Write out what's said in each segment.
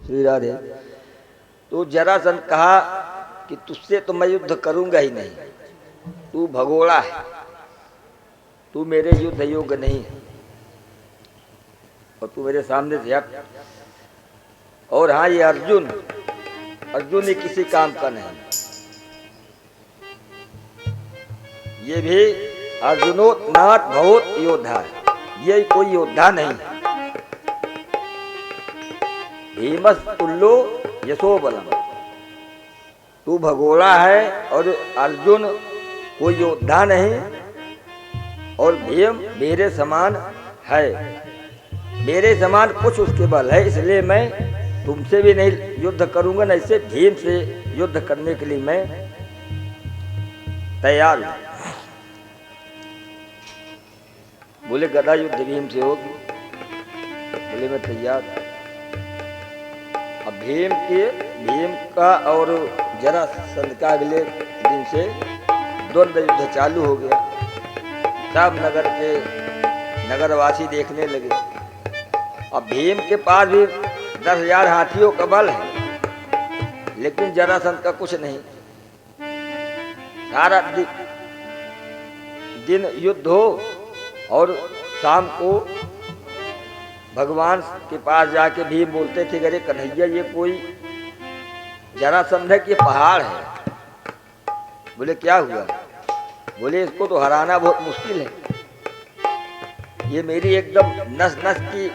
श्री राधे। तो जरासंध कहा कि तुझसे तो मैं युद्ध करूंगा ही नहीं, तू भगोड़ा है, तू मेरे युद्ध योग्य नहीं है और तू मेरे सामने से हट। और हाँ, ये अर्जुन, अर्जुन ही किसी काम का नहीं, ये भी अर्जुनोत नाथ भवोत योद्धा है, ये कोई योद्धा नहीं है। भीमस तुल्लो यशो बलम, तू भगोड़ा है और अर्जुन कोई योद्धा नहीं, और भीम मेरे समान है, मेरे समान कुछ उसके बल है, इसलिए मैं तुमसे भी नहीं युद्ध करूंगा, न इससे भीम से युद्ध करने के लिए मैं तैयार हूं। बोले गदा युद्ध भीम से होगी? बोले मैं तैयार। अब भीम का और जरासंध का अगले दिन से द्वंद्व युद्ध चालू हो गया। सब नगरवासी देखने लगे। अब भीम के पास भी 10,000 हाथियों का बल है, लेकिन जरासंध का कुछ नहीं। सारा दिन युद्ध हो और शाम को भगवान के पास जाके भीम बोलते थे, अरे कन्हैया ये कोई जरासंध है कि पहाड़ है? बोले क्या हुआ? बोले इसको तो हराना बहुत मुश्किल है, ये मेरी एकदम नस नस की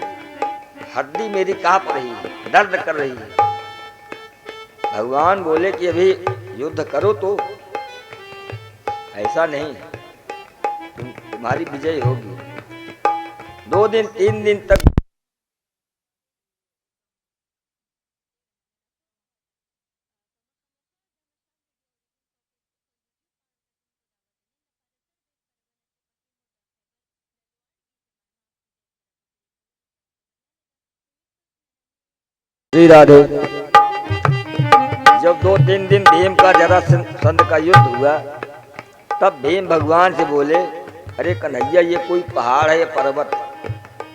हड्डी मेरी कांप रही है, दर्द कर रही है। भगवान बोले कि अभी युद्ध करो तो ऐसा नहीं है, तुम्हारी विजय होगी। 2 दिन 3 दिन तक श्री राधे। जब 2-3 दिन भीम का जरासंध का युद्ध हुआ, तब भीम भगवान से बोले, अरे कन्हैया ये कोई पहाड़ है, ये पर्वत,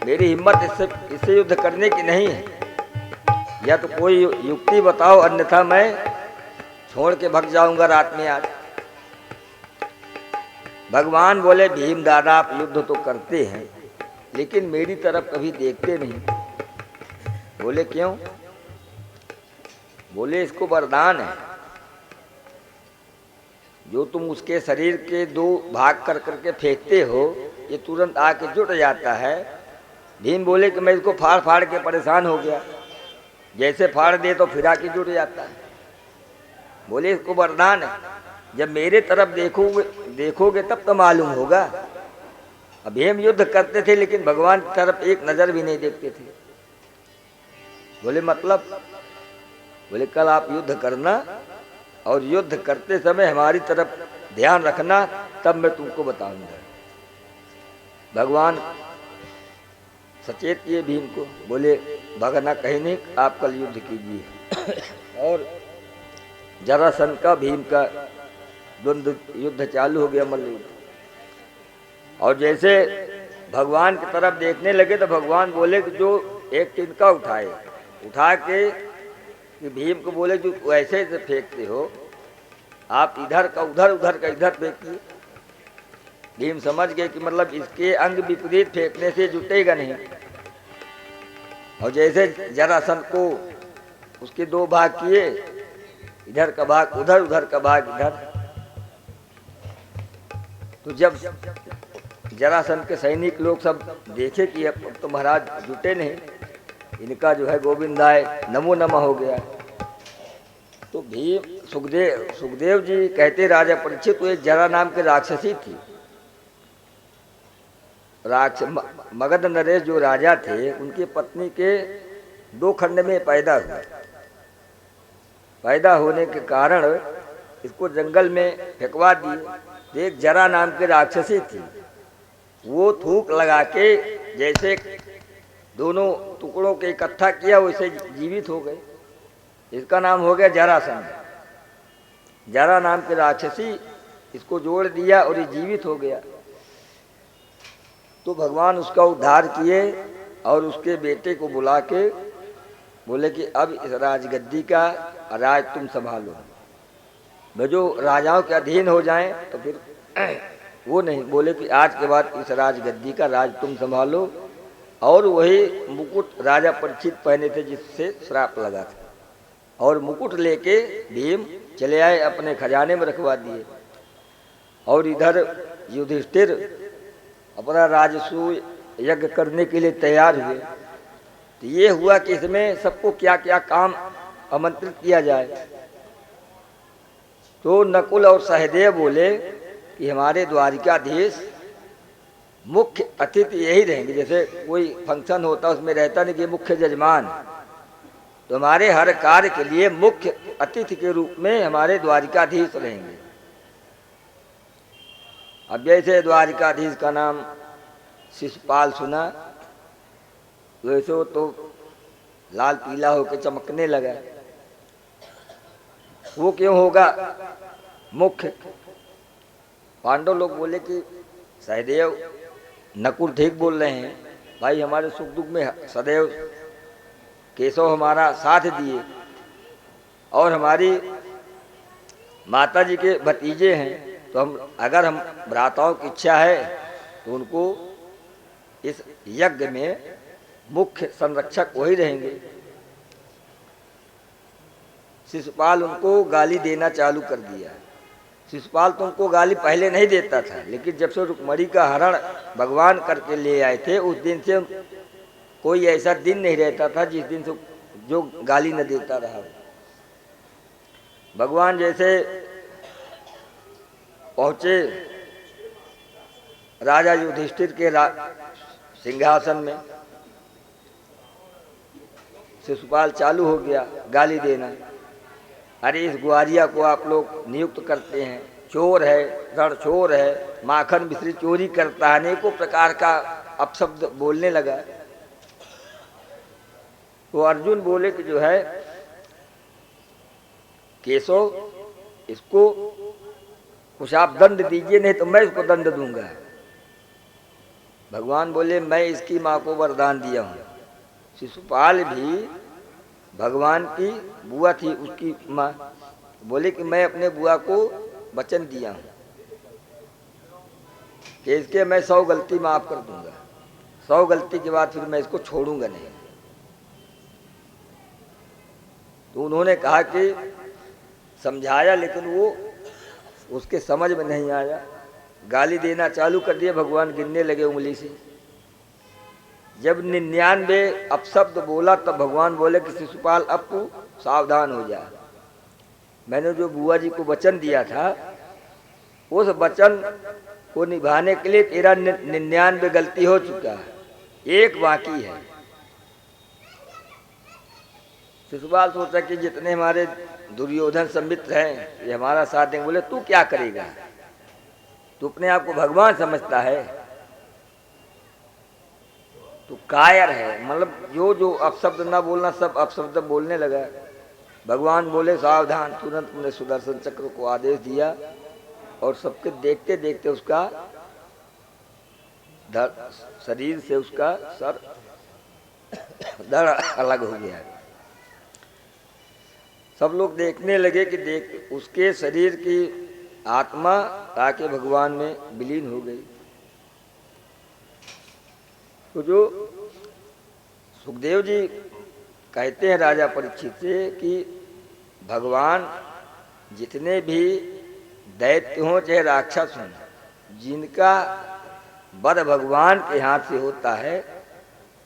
मेरी हिम्मत इससे युद्ध करने की नहीं है, या तो कोई युक्ति बताओ, अन्यथा मैं छोड़ के भाग जाऊंगा रात में आज। भगवान बोले, भीम दादा आप युद्ध तो करते हैं, लेकिन मेरी तरफ कभी देखते नहीं। बोले क्यों? बोले इसको वरदान है, जो तुम उसके शरीर के 2 भाग कर करके फेंकते हो, ये तुरंत आके जुट जाता है। भीम बोले कि मैं इसको फाड़ फाड़ के परेशान हो गया, जैसे फाड़ दे तो फिर आके जुट जाता है। बोले इसको वरदान है, जब मेरे तरफ देखोगे तब तो मालूम होगा। अब भीम युद्ध करते थे, लेकिन भगवान की तरफ एक नजर भी नहीं देखते थे। बोले मतलब? बोले कल आप युद्ध करना और युद्ध करते समय हमारी तरफ ध्यान रखना, तब मैं तुमको बताऊंगा। भगवान सचेत किए भीम को, बोले भगना कहीं नहीं, आप कल युद्ध कीजिए। और जरासंध का भीम का द्वंद्व युद्ध चालू हो गया, मल्ल युद्ध। और जैसे भगवान की तरफ देखने लगे तो भगवान बोले कि जो एक तिनका उठा के कि भीम को बोले जो ऐसे से फेंकते हो, आप इधर का उधर, उधर का इधर फेंकिए। भीम समझ गए कि मतलब इसके अंग विपरीत फेंकने से जुटेगा नहीं। और जैसे जरासंध को उसके 2 भाग किए, इधर का भाग उधर, उधर का भाग इधर। तो जब जरासंध के सैनिक लोग सब देखे कि अब तो महाराज जुटे नहीं, इनका जो है गोविंदाय नमो नमः हो गया, तो भीम सुखदेव जी कहते, राजा परीक्षित तो एक जरा नाम के राक्षसी थी। मगध नरेश जो राजा थे, उनकी पत्नी के 2 खंड में पैदा हुआ। पैदा होने के कारण इसको जंगल में फेंकवा दिए। एक जरा नाम की राक्षसी थी, वो थूक लगा के जैसे दोनों टुकड़ों के इकट्ठा किया, वैसे जीवित हो गए। इसका नाम हो गया जरासंध। जरा नाम की राक्षसी इसको जोड़ दिया और ये जीवित हो गया। तो भगवान उसका उद्धार किए और उसके बेटे को बुला के बोले कि अब इस राजगद्दी का राज तुम संभालो। मैं जो राजाओं के अधीन हो जाएं तो फिर वो नहीं, बोले कि आज के बाद इस राजगद्दी का राज तुम संभालो। और वही मुकुट राजा परीक्षित पहने थे जिससे श्राप लगा था, और मुकुट लेके भीम चले आए, अपने खजाने में रखवा दिए। और इधर युधिष्ठिर अपना राजसूय यज्ञ करने के लिए तैयार हुए। तो ये हुआ कि इसमें सबको क्या क्या काम आमंत्रित किया जाए। तो नकुल और सहदेव बोले कि हमारे द्वारिकाधीश मुख्य अतिथि यही रहेंगे। जैसे कोई फंक्शन होता उसमें रहता नहीं कि मुख्य जजमान, तो हमारे हर कार्य के लिए मुख्य अतिथि के रूप में हमारे द्वारिकाधीश रहेंगे। अब जैसे द्वारिकाधीश का नाम शिशुपाल सुना, वैसे तो लाल पीला होकर चमकने लगा। वो क्यों होगा मुख्य? पांडव लोग बोले कि सहदेव नकुल ठीक बोल रहे हैं भाई, हमारे सुख दुख में सदैव केशव हमारा साथ दिए, और हमारी माता जी के भतीजे हैं, तो हम अगर हम भ्राताओं की इच्छा है तो उनको इस यज्ञ में मुख्य संरक्षक वही रहेंगे। शिशुपाल उनको गाली देना चालू कर दिया। शिशुपाल तो उनको गाली पहले नहीं देता था, लेकिन जब से रुक्मणी का हरण भगवान करके ले आए थे, उस दिन से कोई ऐसा दिन नहीं रहता था जिस दिन से जो गाली न देता रहा। भगवान जैसे पहुंचे राजा युधिष्ठिर के सिंहासन में, शिशुपाल चालू हो गया गाली देना। अरे इस ग्वारिया को आप लोग नियुक्त करते हैं, चोर है, रणचोर है, माखन मिश्री चोरी करता है, अनेकों प्रकार का अपशब्द बोलने लगा। तो अर्जुन बोले कि जो है केशव, इसको कुछ आप दंड दीजिए, नहीं तो मैं इसको दंड दूंगा। भगवान बोले मैं इसकी माँ को वरदान दिया हूँ। शिशुपाल भी भगवान की बुआ थी, उसकी माँ, बोले कि मैं अपने बुआ को वचन दिया हूँ कि इसके मैं 100 गलती माफ कर दूंगा, 100 गलती के बाद फिर मैं इसको छोड़ूंगा नहीं। तो उन्होंने कहा कि समझाया, लेकिन वो उसके समझ में नहीं आया, गाली देना चालू कर दिया। भगवान गिनने लगे उंगली से। जब 99 अपशब्द बोला तब भगवान बोले कि शिशुपाल अब तू सावधान हो जा। मैंने जो बुआ जी को वचन दिया था, उस वचन को निभाने के लिए तेरा 99 गलती हो चुका है, एक बाकी है। शिशुपाल सोचा कि जितने हमारे दुर्योधन संमित्र हैं ये हमारा साथ देंगे। बोले तू क्या करेगा, तू अपने आप को भगवान समझता है, तो कायर है। मतलब जो अपशब्द ना बोलना सब अपशब्द बोलने लगा। भगवान बोले सावधान। तुरंत उन्हें सुदर्शन चक्र को आदेश दिया, और सबके देखते देखते उसका शरीर से उसका सर धड़ अलग हो गया। सब लोग देखने लगे कि देख उसके शरीर की आत्मा आके भगवान में विलीन हो गई। तो जो सुखदेव जी कहते हैं राजा परीक्षित से कि भगवान जितने भी दैत्य हों चाहे राक्षस हों, जिनका वध भगवान के हाथ से होता है,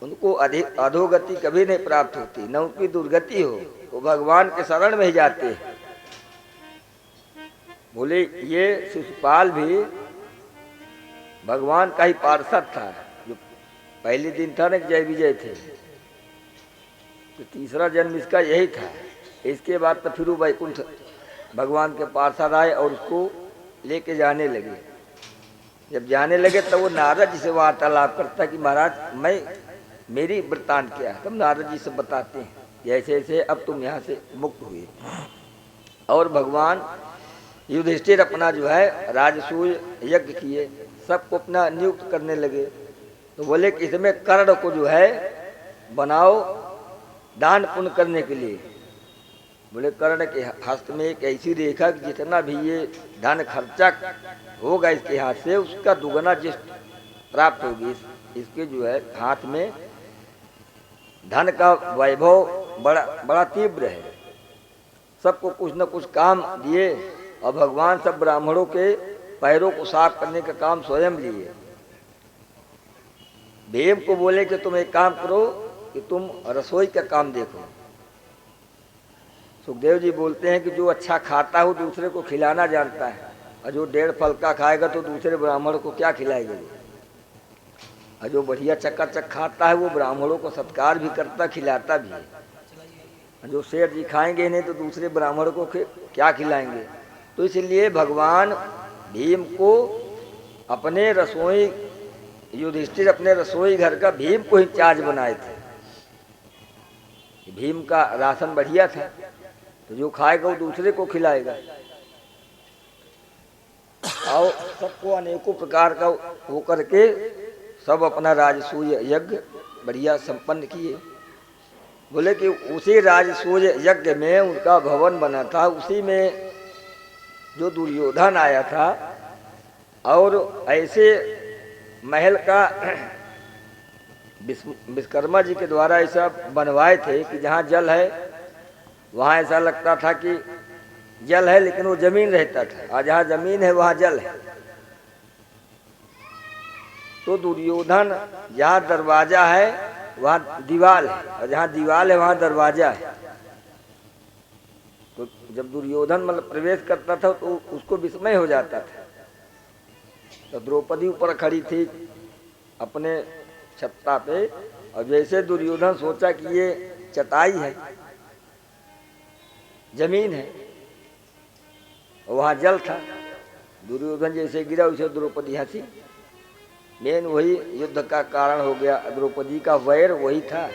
उनको अधोगति कभी नहीं प्राप्त होती, न उनकी दुर्गति हो, वो भगवान के शरण में ही जाते हैं। बोले ये शिशुपाल भी भगवान का ही पार्षद था। जो पहले दिन था ना जय विजय थे, तो तीसरा जन्म इसका यही था। इसके बाद तो फिर वैकुंठ भगवान के पार्षद आए और उसको लेके जाने लगे। जब जाने लगे तब वो नारद जी से वार्तालाप करता कि महाराज मेरी वृत्तांत क्या है। तब नारद जी से बताते हैं जैसे ऐसे अब तुम यहाँ से मुक्त हुए। और भगवान युधिष्ठिर अपना जो है राजसूय यज्ञ किए, सबको अपना नियुक्त करने लगे। तो बोले कि इसमें कर्ण को जो है बनाओ दान पुण्य करने के लिए। बोले कर्ण के हस्त में एक ऐसी रेखा कि जितना भी ये धन खर्चा होगा इसके हाथ से, उसका दुगना जिस प्राप्त होगी। इसके जो है हाथ में धन का वैभव बड़ा बड़ा तीव्र है। सबको कुछ न कुछ काम दिए और भगवान सब ब्राह्मणों के पैरों को साफ करने का काम स्वयं लिए। भीम को बोले कि तुम एक काम करो कि तुम रसोई का काम देखो। सुखदेव जी बोलते हैं कि जो अच्छा खाता हो दूसरे को खिलाना जानता है, और जो 1.5 फलका खाएगा तो दूसरे ब्राह्मण को क्या खिलाएगा वो। और जो बढ़िया चकाचक खाता है वो ब्राह्मणों को सत्कार भी करता, खिलाता भी है। जो शेर जी खाएंगे नहीं तो दूसरे ब्राह्मण को क्या खिलाएंगे। तो इसलिए भगवान भीम को अपने रसोई, युधिष्ठिर अपने रसोई घर का भीम को ही चार्ज बनाए थे। भीम का राशन बढ़िया था तो जो खाएगा वो दूसरे को खिलाएगा। और सबको अनेकों प्रकार का वो करके सब अपना राजसूय यज्ञ बढ़िया संपन्न किए। बोले कि उसी राजसूय यज्ञ में उनका भवन बना था, उसी में जो दुर्योधन आया था और ऐसे महल का विश्वकर्मा जी के द्वारा ऐसा बनवाए थे कि जहाँ जल है वहाँ ऐसा लगता था कि जल है लेकिन वो जमीन रहता था, और जहाँ जमीन है वहाँ जल है। तो दुर्योधन जहाँ दरवाजा है वहाँ दीवाल है, और जहाँ दीवाल है वहाँ दरवाजा है। तो जब दुर्योधन मतलब प्रवेश करता था तो उसको विस्मय हो जाता था। तो द्रौपदी ऊपर खड़ी थी अपने छत्ता पे, और जैसे दुर्योधन सोचा कि ये चटाई है, जमीन है, और वहाँ जल था। दुर्योधन जैसे गिरा उसे द्रौपदी हंसी। मेन वही युद्ध का कारण हो गया। द्रौपदी का वैर वही था।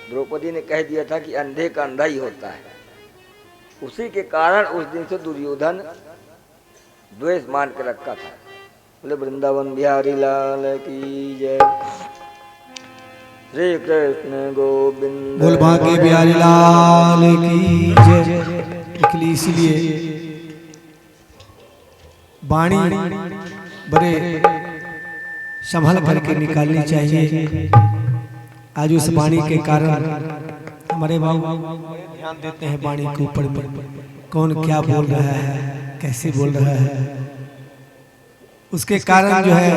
द्रौपदी ने कह दिया था कि अंधे का अंधा ही होता है। उसी के कारण उस दिन से दुर्योधन द्वेष मान के रखा था। बोले वृंदावन बिहारी लाल की जय। श्री कृष्ण गोविंद बोल भाग्य बिहारी लाल की जय। इसलिए वाणी बड़े संभल करके निकालनी चाहिए। आज उस वाणी के कारण हमारे भाई ध्यान देते हैं वाणी के ऊपर में, कौन क्या बोल रहा है, कैसे बोल रहा है। उसके कारण जो है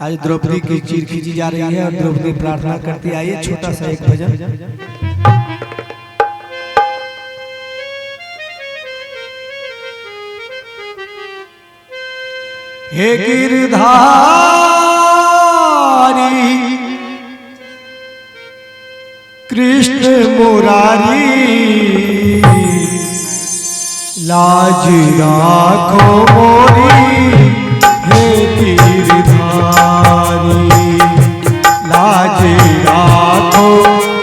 आज द्रौपदी की चीर खींची जा रही है और द्रौपदी प्रार्थना करती। आइए छोटा सा एक भजन। हे गिरधारी कृष्ण मुरारी, लाज राखो मोरी। हे गिरधारी लाज राखो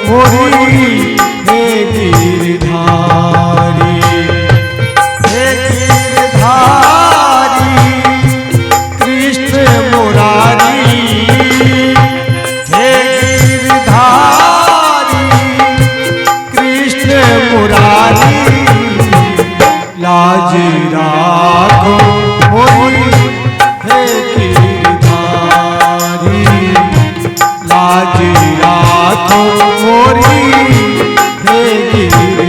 मोरी। हे गिरधारी, हे गिरधारी कृष्ण मुरारी। हे गिरधारी कृष्ण मुरारी, लाज राखो मोरी। हे गिरधारी लाज राखो मोरी। हे गिरधारी,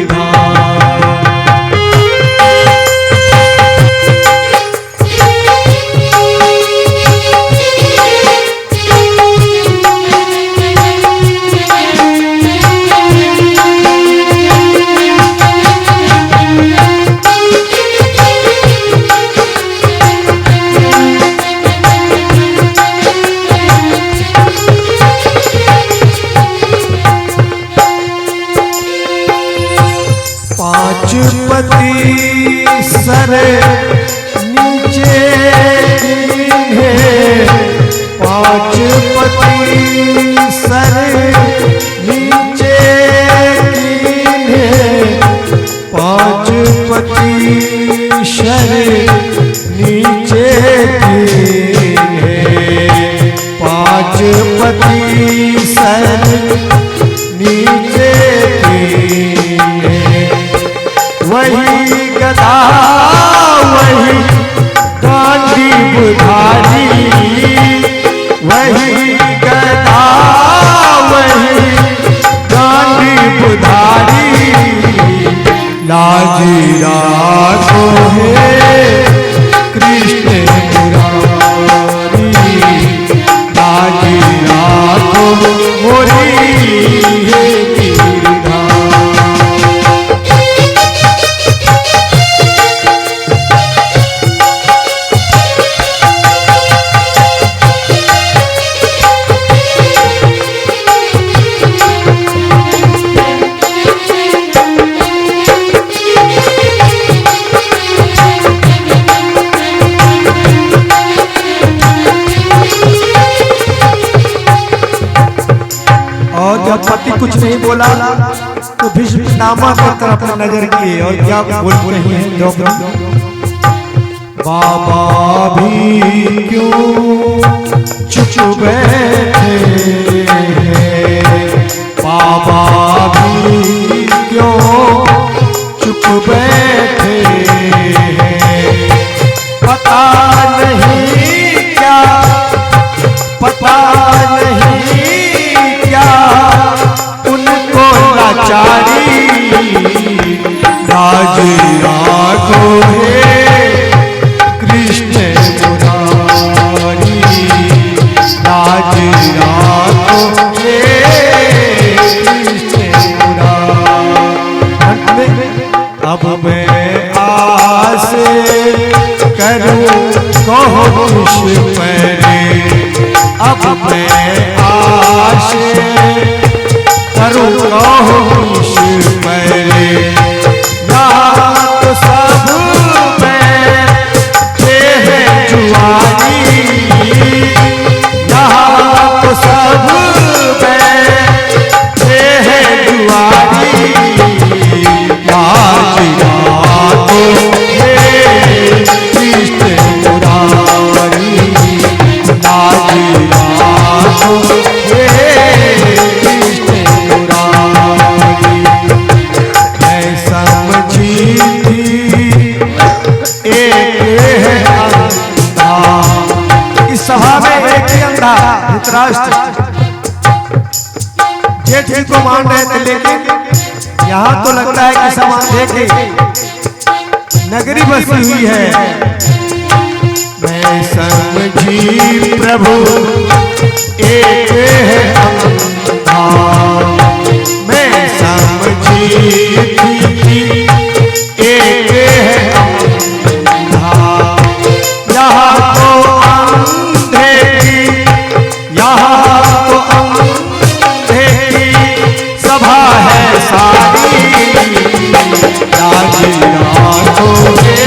पांचपति सर नीचे कीन्हे। पांचपति सर नीचे कीन्हे। पांचपति सर नीचे कीन्हे। पांचपति सर नीचे कीन्हे। लाज राखो हे कृष्ण मुरारी, लाज राखो मोरी हे गिरधारी। और जब पति कुछ नहीं बोला तो भीष्म पितामह की तरफ नजर किए और क्या बोल रहे हैं द्रौपदी, बाबा भी क्यों चुप बैठे हैं, बाबा भी क्यों चुप बैठे हैं, पता नहीं क्या, पता नहीं उनको लाचारी, लाज राखो हे कृष्ण मुरारी, लाज राखो हे कृष्ण मुरारी। अब मैं आस करूं कहो कुछ परे, अब मैं आश करूं कहो कुछ परे, यहाँ तो सब बैठे हैं जुआरी, यहाँ तो सब बैठे हैं जुआरी, लाज राखो हे कृष्ण मुरारी, लाज राखो हे कृष्ण मुरारी। मैं समझी थी एक है अंधा, इस सभा में एक ही अंधा धृतराष्ट्र जेठ जी को मान रहे थे, लेकिन यहाँ तो लगता है कि सब अंधे की नगरी बसी हुई है। मैं समझी प्रभु एक है अंधा, मैं समझी थी एक है अंधा, यहाँ तो अंधे की, यहाँ तो अंधे की सभा है सारी, लाज राखो हे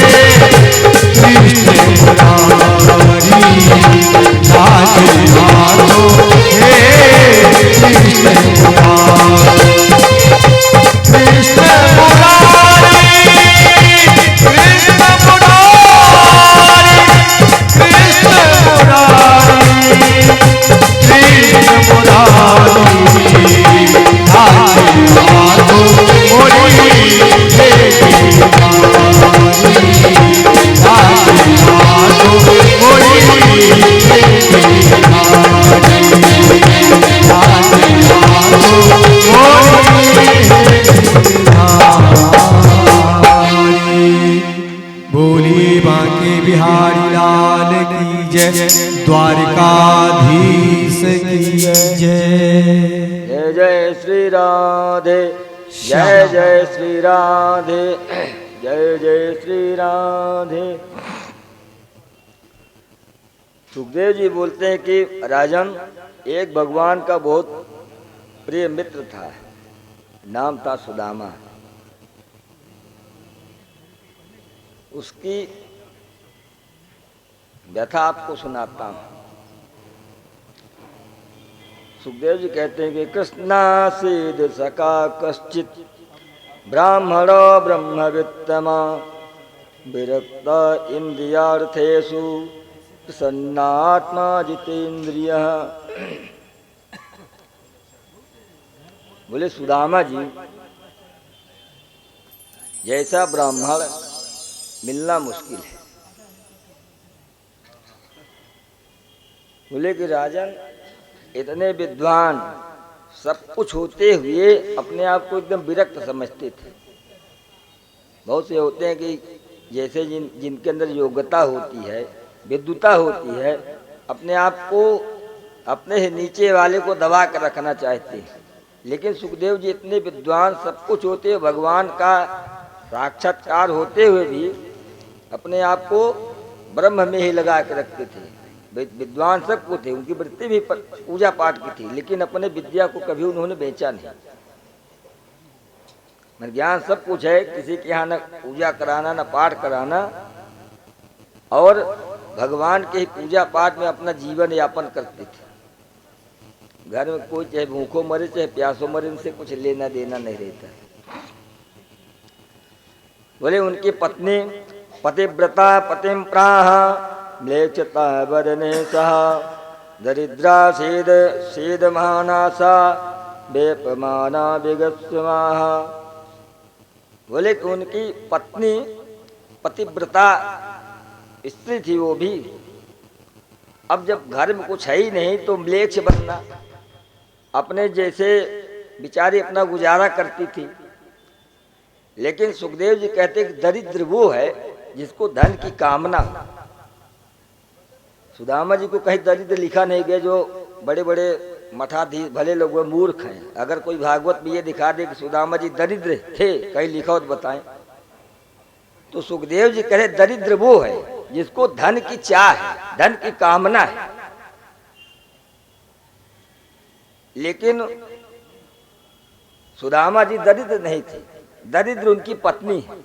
कृष्ण मुरारी, लाज राखो हे कृष्ण मुरारी, कृष्ण मुरारी, कृष्ण मुरारी, कृष्ण मुरारी, कृष्ण मुरारी, लाज राखो मोरी हे गिरधारी, लाज राखो मोरी हे गिरधारी, लाज राखो मोरी हे गिरधारी। बोली बांके बिहारी लाल की जय, द्वारकाधीश की जय। जय जय श्री राधे, जय जय श्री राधे, जय जय श्री राधे। सुखदेव जी बोलते हैं कि राजन, एक भगवान का बहुत प्रिय मित्र था, नाम था सुदामा। उसकी व्यथा आपको सुनाता हूं। सुखदेव जी कहते हैं कि कृष्णासीद सका कश्चित ब्राह्मणो ब्रह्मवित्तमा, विरक्त इंद्रियार्थेषु प्रसन्नात्मा जितेन्द्रियः। बोले सुदामा जी जैसा ब्राह्मण मिलना मुश्किल है। बोले कि राजन, इतने विद्वान सब कुछ होते हुए अपने आप को एकदम विरक्त समझते थे। बोले कि राजन, इतने विद्वान सब कुछ होते हुए अपने आप को एकदम विरक्त समझते थे। बोले कि राजन, इतने विद्वान सब कुछ होते हुए अपने आप को एकदम विरक्त समझते थे। बोले कि राजन, इतने विद्वान सब कुछ होते हुए अपने आप को एकदम विरक्त समझते थे। बहुत से होते हैं कि जैसे जिनके अंदर योग्यता होती है, विद्वता होती है, अपने आप को अपने से नीचे वाले को दबा कर रखना चाहते हैं। लेकिन सुखदेव जी इतने विद्वान सब कुछ होते हुए, भगवान का साक्षात्कार होते हुए भी अपने आप को ब्रह्म में ही लगा के रखते थे। विद्वान सब कुछ थे, उनकी वृत्ति भी पूजा पाठ की थी, लेकिन अपने विद्या को कभी उन्होंने बेचा नहीं। ज्ञान सब कुछ है, किसी के यहाँ न पूजा कराना न पाठ कराना, और भगवान के पूजा पाठ में अपना जीवन यापन करते थे। घर में कोई चाहे भूखों मरे चाहे प्यासों मरे, उनसे कुछ लेना देना नहीं रहता। बोले उनकी पत्नी पतिव्रता पतिम प्राह म्लेच्छता वदने सह दरिद्रा सेद सेद महानासा बेपमाना विगस्वाहा। बोले कि उनकी पत्नी पतिव्रता स्त्री थी, वो भी अब जब घर में कुछ है ही नहीं तो म्लेच्छ बनना, अपने जैसे बिचारी अपना गुजारा करती थी। लेकिन सुखदेव जी कहते कि दरिद्र वो है जिसको धन की कामना। सुदामा जी को कहीं दरिद्र लिखा नहीं गया, जो बड़े बड़े मठाधीश भले लोग वो मूर्ख हैं। अगर कोई भागवत में ये दिखा दे कि सुदामा जी दरिद्र थे, कहीं लिखा हो तो बताएं। तो सुखदेव जी कहे दरिद्र वो है जिसको धन की चाह है, धन की कामना है। लेकिन सुदामा जी दरिद्र नहीं थे, दरिद्र उनकी पत्नी है।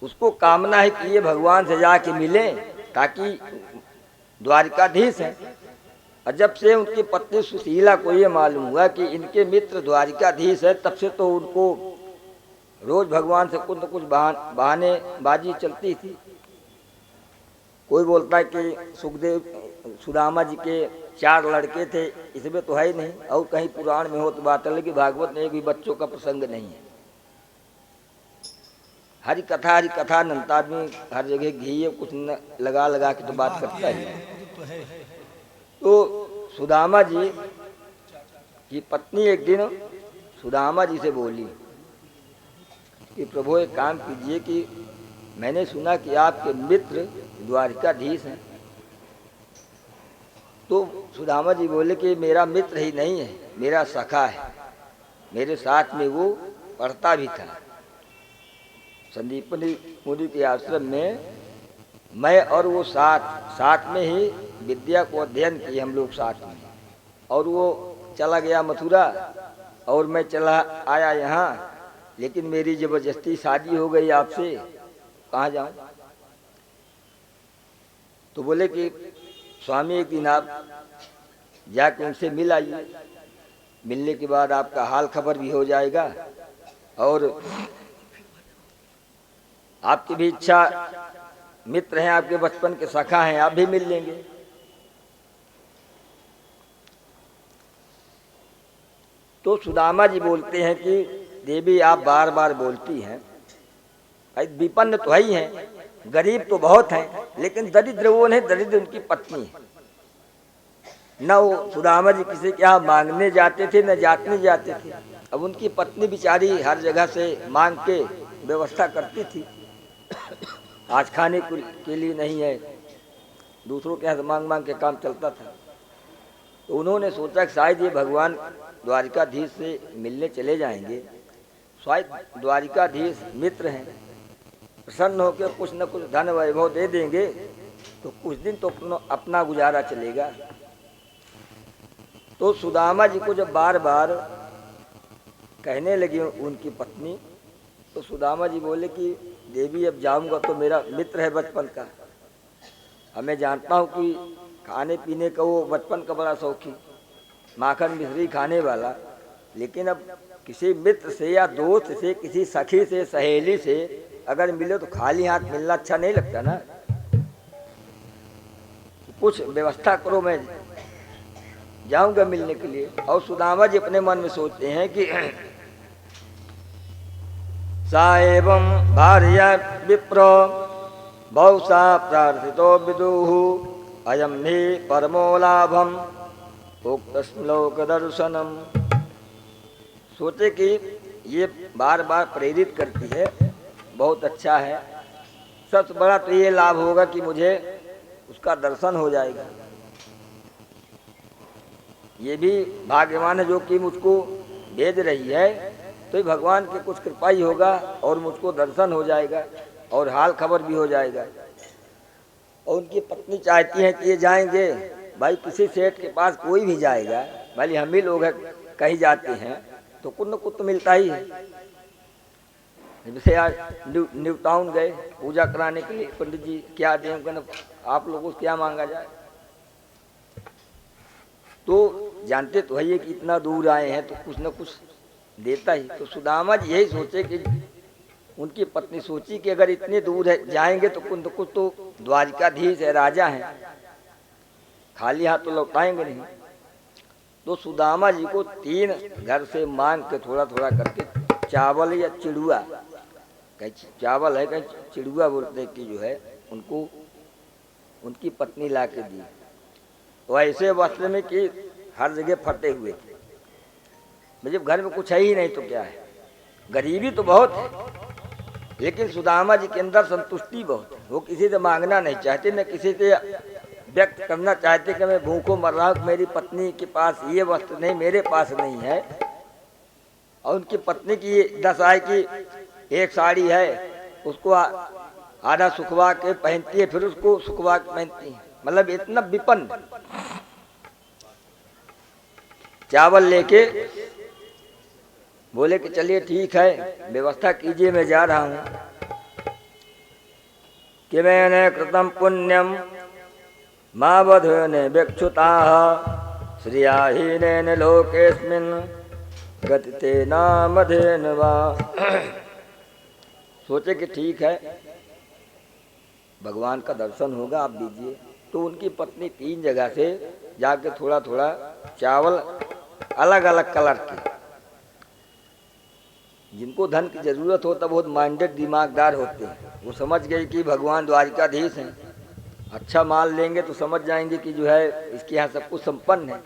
उसको कामना है कि ये भगवान से जाके मिले, ताकि द्वारिकाधीश है। और जब से उनकी पत्नी सुशीला को ये मालूम हुआ कि इनके मित्र द्वारिकाधीश है, तब से तो उनको रोज भगवान से कुछ न कुछ बहाने बाजी चलती थी। कोई बोलता है कि सुदामा जी के 4 लड़के थे, इसमें तो है ही नहीं, और कहीं पुराण में हो तो बात है, लेकिन भागवत में एक भी बच्चों का प्रसंग नहीं है। हरी कथा नंता आदमी हर जगह घी कुछ न लगा लगा के तो बात करता है। तो सुदामा जी की पत्नी एक दिन सुदामा जी से बोली कि प्रभु एक काम कीजिए कि मैंने सुना कि आपके मित्र द्वारिकाधीश हैं। तो सुदामा जी बोले कि मेरा मित्र ही नहीं है, मेरा सखा है, मेरे साथ में वो पढ़ता भी था। संदीपनी मुनि के आश्रम में मैं और वो साथ में ही विद्या को अध्ययन किए हम लोग साथ में। और वो चला गया मथुरा और मैं चला आया यहाँ, लेकिन मेरी जबरदस्ती शादी हो गई आपसे, कहाँ जाऊँ। तो बोले कि स्वामी एक दिन आप जाके उनसे मिल आइए, मिलने के बाद आपका हाल खबर भी हो जाएगा और आपकी भी इच्छा, मित्र हैं आपके बचपन के सखा हैं, आप भी मिल लेंगे। तो सुदामा जी बोलते हैं कि देवी आप बार बार बोलती हैं, विपन्न तो ही हैं, गरीब तो बहुत हैं, लेकिन दरिद्र वो नहीं, दरिद्र उनकी पत्नी है। न वो सुदामा जी किसी के यहाँ मांगने जाते थे न जातने जाते थे। अब उनकी पत्नी बिचारी हर जगह से मांग के व्यवस्था करती थी। आज खाने के लिए नहीं है, दूसरों के यहाँ मांग मांग के काम चलता था। तो उन्होंने सोचा कि शायद ये भगवान द्वारिकाधीश से मिलने चले जाएंगे, शायद द्वारिकाधीश मित्र हैं, प्रसन्न होकर कुछ न कुछ धन वैभव दे देंगे तो कुछ दिन तो अपना गुजारा चलेगा। तो सुदामा जी को जब बार बार कहने लगी उनकी पत्नी, तो सुदामा जी बोले कि देवी अब जाऊंगा तो मेरा मित्र है बचपन का, अब मैं जानता हूँ कि खाने पीने का वो बचपन का बड़ा शौकीन, माखन मिश्री खाने वाला, लेकिन अब किसी मित्र से या दोस्त से, किसी सखी से, सहेली से अगर मिले तो खाली हाथ मिलना अच्छा नहीं लगता ना। कुछ व्यवस्था करो, मैं जाऊंगा मिलने के लिए। और सुदामा जी अपने मन में सोचते हैं कि सा एवं भार्या विप्र बहुसा प्रार्थितो विदुः अयम ही परमो लाभम उक्त श्लोक दर्शनम। सोचे कि ये बार बार प्रेरित करती है, बहुत अच्छा है। सबसे बड़ा तो ये लाभ होगा कि मुझे उसका दर्शन हो जाएगा। ये भी भाग्यवान है जो कि मुझको भेज रही है, तो ये भगवान की कुछ कृपा ही होगा और मुझको दर्शन हो जाएगा और हाल खबर भी हो जाएगा। और उनकी पत्नी चाहती है कि ये जाएंगे, भाई किसी सेठ के पास कोई भी जाएगा, भले हम ही लोग हैं कहीं जाते हैं तो कुछ न कुछ तो मिलता ही है। जैसे आज न्यू टाउन गए पूजा कराने के लिए, पंडित जी क्या दें, कहना आप लोगों से क्या मांगा जाए, तो जानते तो है कि इतना दूर आए हैं तो कुछ न कुछ देता ही। तो सुदामा जी यही सोचे कि उनकी पत्नी सोची कि अगर इतने दूर है जाएंगे तो कुछ तो द्वारिकाधीश है, राजा हैं, खाली हाथ तो लौटाएंगे नहीं। तो सुदामा जी को 3 घर से मांग के थोड़ा थोड़ा करके चावल या चिड़ुआ, कहीं चावल है कहीं चिड़ुआ बोलते कि जो है, उनको उनकी पत्नी ला के दी। तो ऐसे वस्त्र में कि हर जगह फटे हुए थे। जब घर में कुछ है ही नहीं तो क्या है, गरीबी तो बहुत है, लेकिन सुदामा जी के अंदर संतुष्टि बहुत है। वो किसी से मांगना नहीं चाहते, न किसी से व्यक्त करना चाहते कि मैं भूखों मर रहा हूँ, मेरी पत्नी के पास ये वस्त्र नहीं, मेरे पास नहीं है। और उनकी पत्नी की दशा है कि एक साड़ी है, उसको आधा सुखवा के पहनती है, फिर उसको सुखवा के पहनती है, मतलब इतना विपन्न। चावल लेके बोले कि चलिए ठीक है, व्यवस्था कीजिए, मैं जा रहा हूं। कि मैंने कृतम पुण्यम माँ बधने भिक्षुता श्रियाहीन लोकेस्मिन् गतिते नामधेन वा। सोचे कि ठीक है, भगवान का दर्शन होगा, आप दीजिए। तो उनकी पत्नी 3 जगह से जाके थोड़ा थोड़ा चावल अलग अलग कलर के, जिनको धन की जरूरत होता बहुत माइंडेड दिमागदार होते हैं, वो समझ गए कि भगवान द्वारिकाधीश हैं, अच्छा माल लेंगे तो समझ जाएंगे कि जो है इसके यहाँ सब कुछ संपन्न है।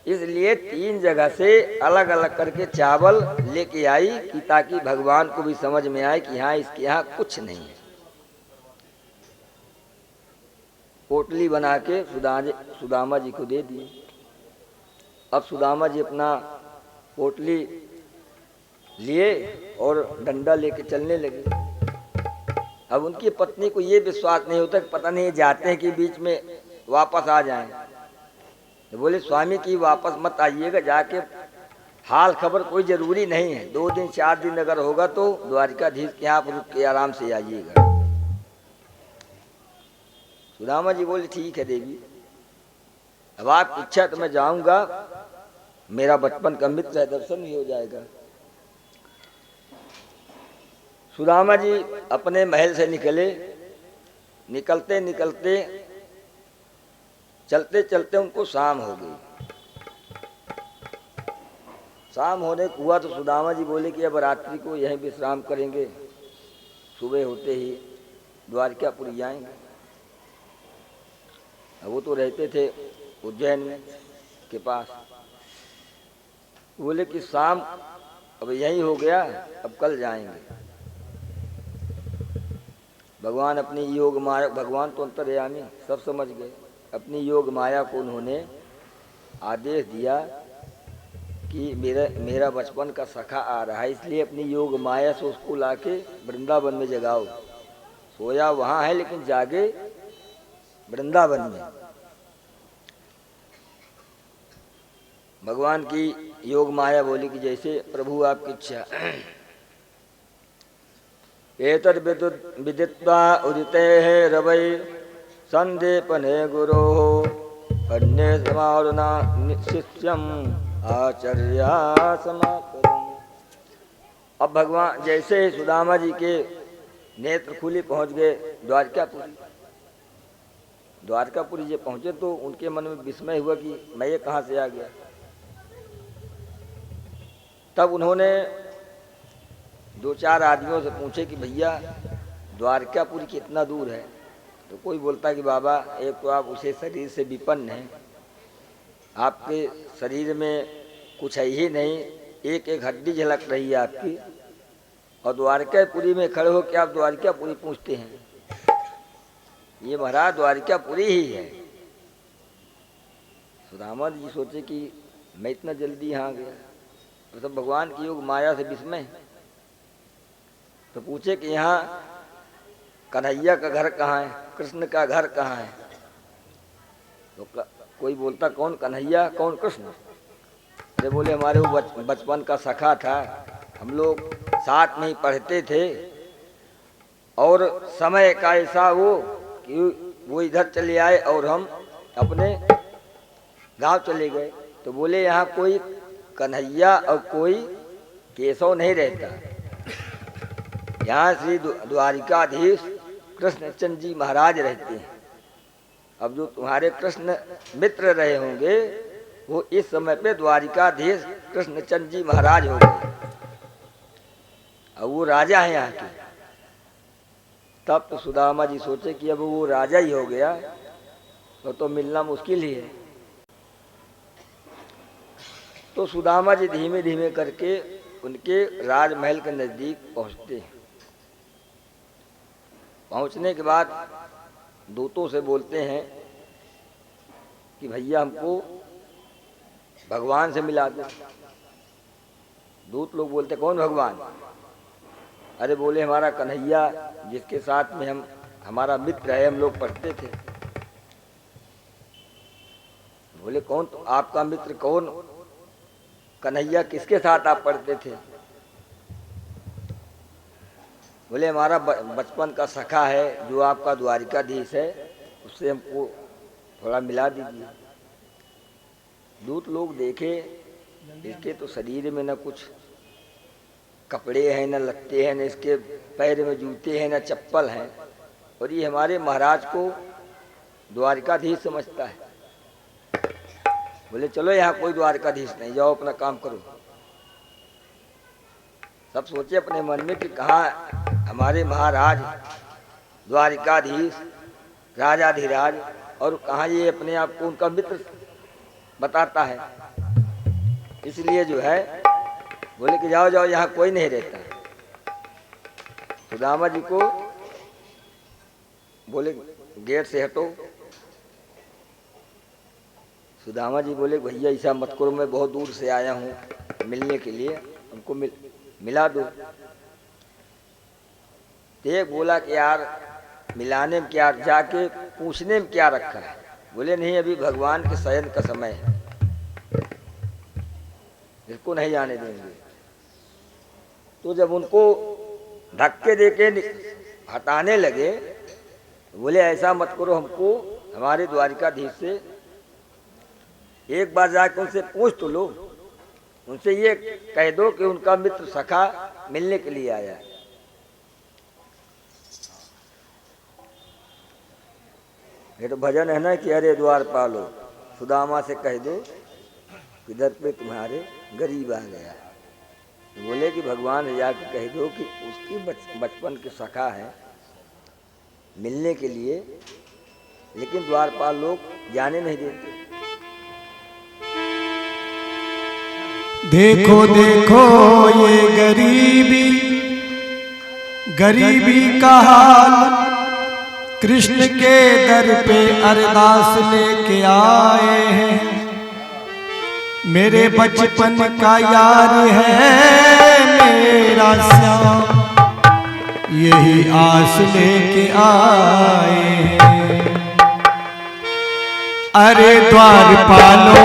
इसलिए 3 जगह से अलग अलग करके चावल लेके आई कि ताकि भगवान को भी समझ में आए कि हाँ इसके यहाँ कुछ नहीं है। पोटली बना के सुदामा जी को दे दिए। अब सुदामा जी अपना पोटली लिए और डंडा लेके चलने लगे। अब उनकी पत्नी को ये विश्वास नहीं होता कि पता नहीं जाते हैं कि बीच में वापस आ जाएं। तो बोले स्वामी की वापस मत आइएगा, जाके हाल खबर कोई जरूरी नहीं है, 2 दिन 4 दिन अगर होगा तो द्वारिकाधीश के यहाँ रुक के आराम से आइएगा। सुदामा जी बोले ठीक है देवी, अब आप इच्छा तो मैं जाऊंगा, मेरा बचपन का मित्र है, दर्शन भी हो जाएगा। सुदामा जी अपने महल से निकले, निकलते निकलते चलते चलते उनको शाम हो गई। शाम होने को हुआ तो सुदामा जी बोले कि अब रात्रि को यहीं विश्राम करेंगे, सुबह होते ही द्वारकापुरी जाएंगे। वो तो रहते थे उज्जैन में के पास। बोले कि शाम अब यही हो गया, अब कल जाएंगे। भगवान अपनी योग माया, भगवान तो अंतर्यामी सब समझ गए, अपनी योग माया को उन्होंने आदेश दिया कि मेरा बचपन का सखा आ रहा है, इसलिए अपनी योग माया से उसको लाके वृंदावन में जगाओ। सोया वहाँ है लेकिन जागे वृंदावन में। भगवान की योग माया बोली कि जैसे प्रभु आपकी इच्छा। एतद् विदित्वा उदिते रवै संदीपने गुरो अन्ये समारुना शिष्यम आचर्या समापदम्। अब भगवान जैसे सुदामा जी के नेत्र खुले पहुंच गए द्वारकापुरी। द्वारकापुरी जब पहुंचे तो उनके मन में विस्मय हुआ कि मैं ये कहाँ से आ गया। तब उन्होंने 2-4 आदमियों से पूछे कि भैया द्वारकापुरी कितना दूर है। तो कोई बोलता कि बाबा एक तो आप उसे शरीर से विपन्न हैं, आपके शरीर में कुछ है ही नहीं, एक एक हड्डी झलक रही है आपकी, और द्वारकापुरी में खड़े हो के आप द्वारकापुरी पूछते हैं। ये महाराज द्वारकापुरी ही है। सुदामा जी सोचे कि मैं इतना जल्दी यहाँ आ गया, तो सब भगवान की योग माया से विस्मय। तो पूछे कि यहाँ कन्हैया का घर कहाँ है, कृष्ण का घर कहाँ है? तो कोई बोलता कौन कन्हैया कौन कृष्ण? अरे बोले हमारे वो बचपन का सखा था, हम लोग साथ में ही पढ़ते थे, और समय का ऐसा वो कि वो इधर चले आए और हम अपने गांव चले गए। तो बोले यहाँ कोई कन्हैया और कोई केशव नहीं रहता, यहाँ श्री द्वारिकाधीश कृष्णचंद्र जी महाराज रहते हैं। अब जो तुम्हारे कृष्ण मित्र रहे होंगे वो इस समय पे द्वारिकाधीश कृष्णचंद्र जी महाराज हो गए, अब वो राजा हैं यहाँ के। तब तो सुदामा जी सोचे कि अब वो राजा ही हो गया तो मिलना मुश्किल ही है। तो सुदामा जी धीमे धीमे करके उनके राजमहल के नज़दीक पहुँचते हैं। पहुँचने के बाद दूतों से बोलते हैं कि भैया हमको भगवान से मिला दो। दूत लोग बोलते कौन भगवान? अरे बोले हमारा कन्हैया जिसके साथ में हमारा मित्र है, हम लोग पढ़ते थे। बोले कौन? तो आपका मित्र कौन? कन्हैया किसके साथ आप पढ़ते थे? बोले हमारा बचपन का सखा है जो आपका द्वारिकाधीश है, उससे हमको थोड़ा मिला दीजिए। दूत लोग देखे इसके तो शरीर में न कुछ कपड़े हैं, न लत्ते हैं, न इसके पैर में जूते हैं, न चप्पल हैं, और ये हमारे महाराज को द्वारिकाधीश समझता है। बोले चलो यहाँ कोई द्वारकाधीश नहीं, जाओ अपना काम करो। सब सोचे अपने मन में कि कहाँ हमारे महाराज द्वारिकाधीश राजाधिराज, और कहाँ ये अपने आप को उनका मित्र बताता है। इसलिए जो है बोले कि जाओ जाओ यहाँ कोई नहीं रहता। सुदामा जी को बोले गेट से हटो। सुदामा जी बोले भैया ऐसा मत करो, मैं बहुत दूर से आया हूँ मिलने के लिए, हमको मिला दो। एक बोला कि यार मिलाने में क्या, जाके पूछने में क्या रखा है? बोले नहीं, अभी भगवान के शयन का समय है, इसको नहीं जाने देंगे। तो जब उनको धक्के देके हटाने लगे बोले ऐसा मत करो, हमको हमारे द्वारिकाधीश से एक बार जाके उनसे पूछ तो लो, उनसे ये कह दो कि उनका मित्र सखा मिलने के लिए आया है। ये तो भजन है ना कि अरे द्वार पालो, सुदामा से कह दो कि दर पे तुम्हारे गरीब आ गया। बोले कि भगवान से जाके कह दो कि उसकी बचपन के सखा है मिलने के लिए, लेकिन द्वारपाल लोग जाने नहीं देते। देखो देखो ये गरीबी, गरीबी का हाल, कृष्ण के दर पे अरदास लेके आए हैं। मेरे बचपन का यार है मेरा श्याम, यही आस लेके आए हैं। अरे द्वारपालो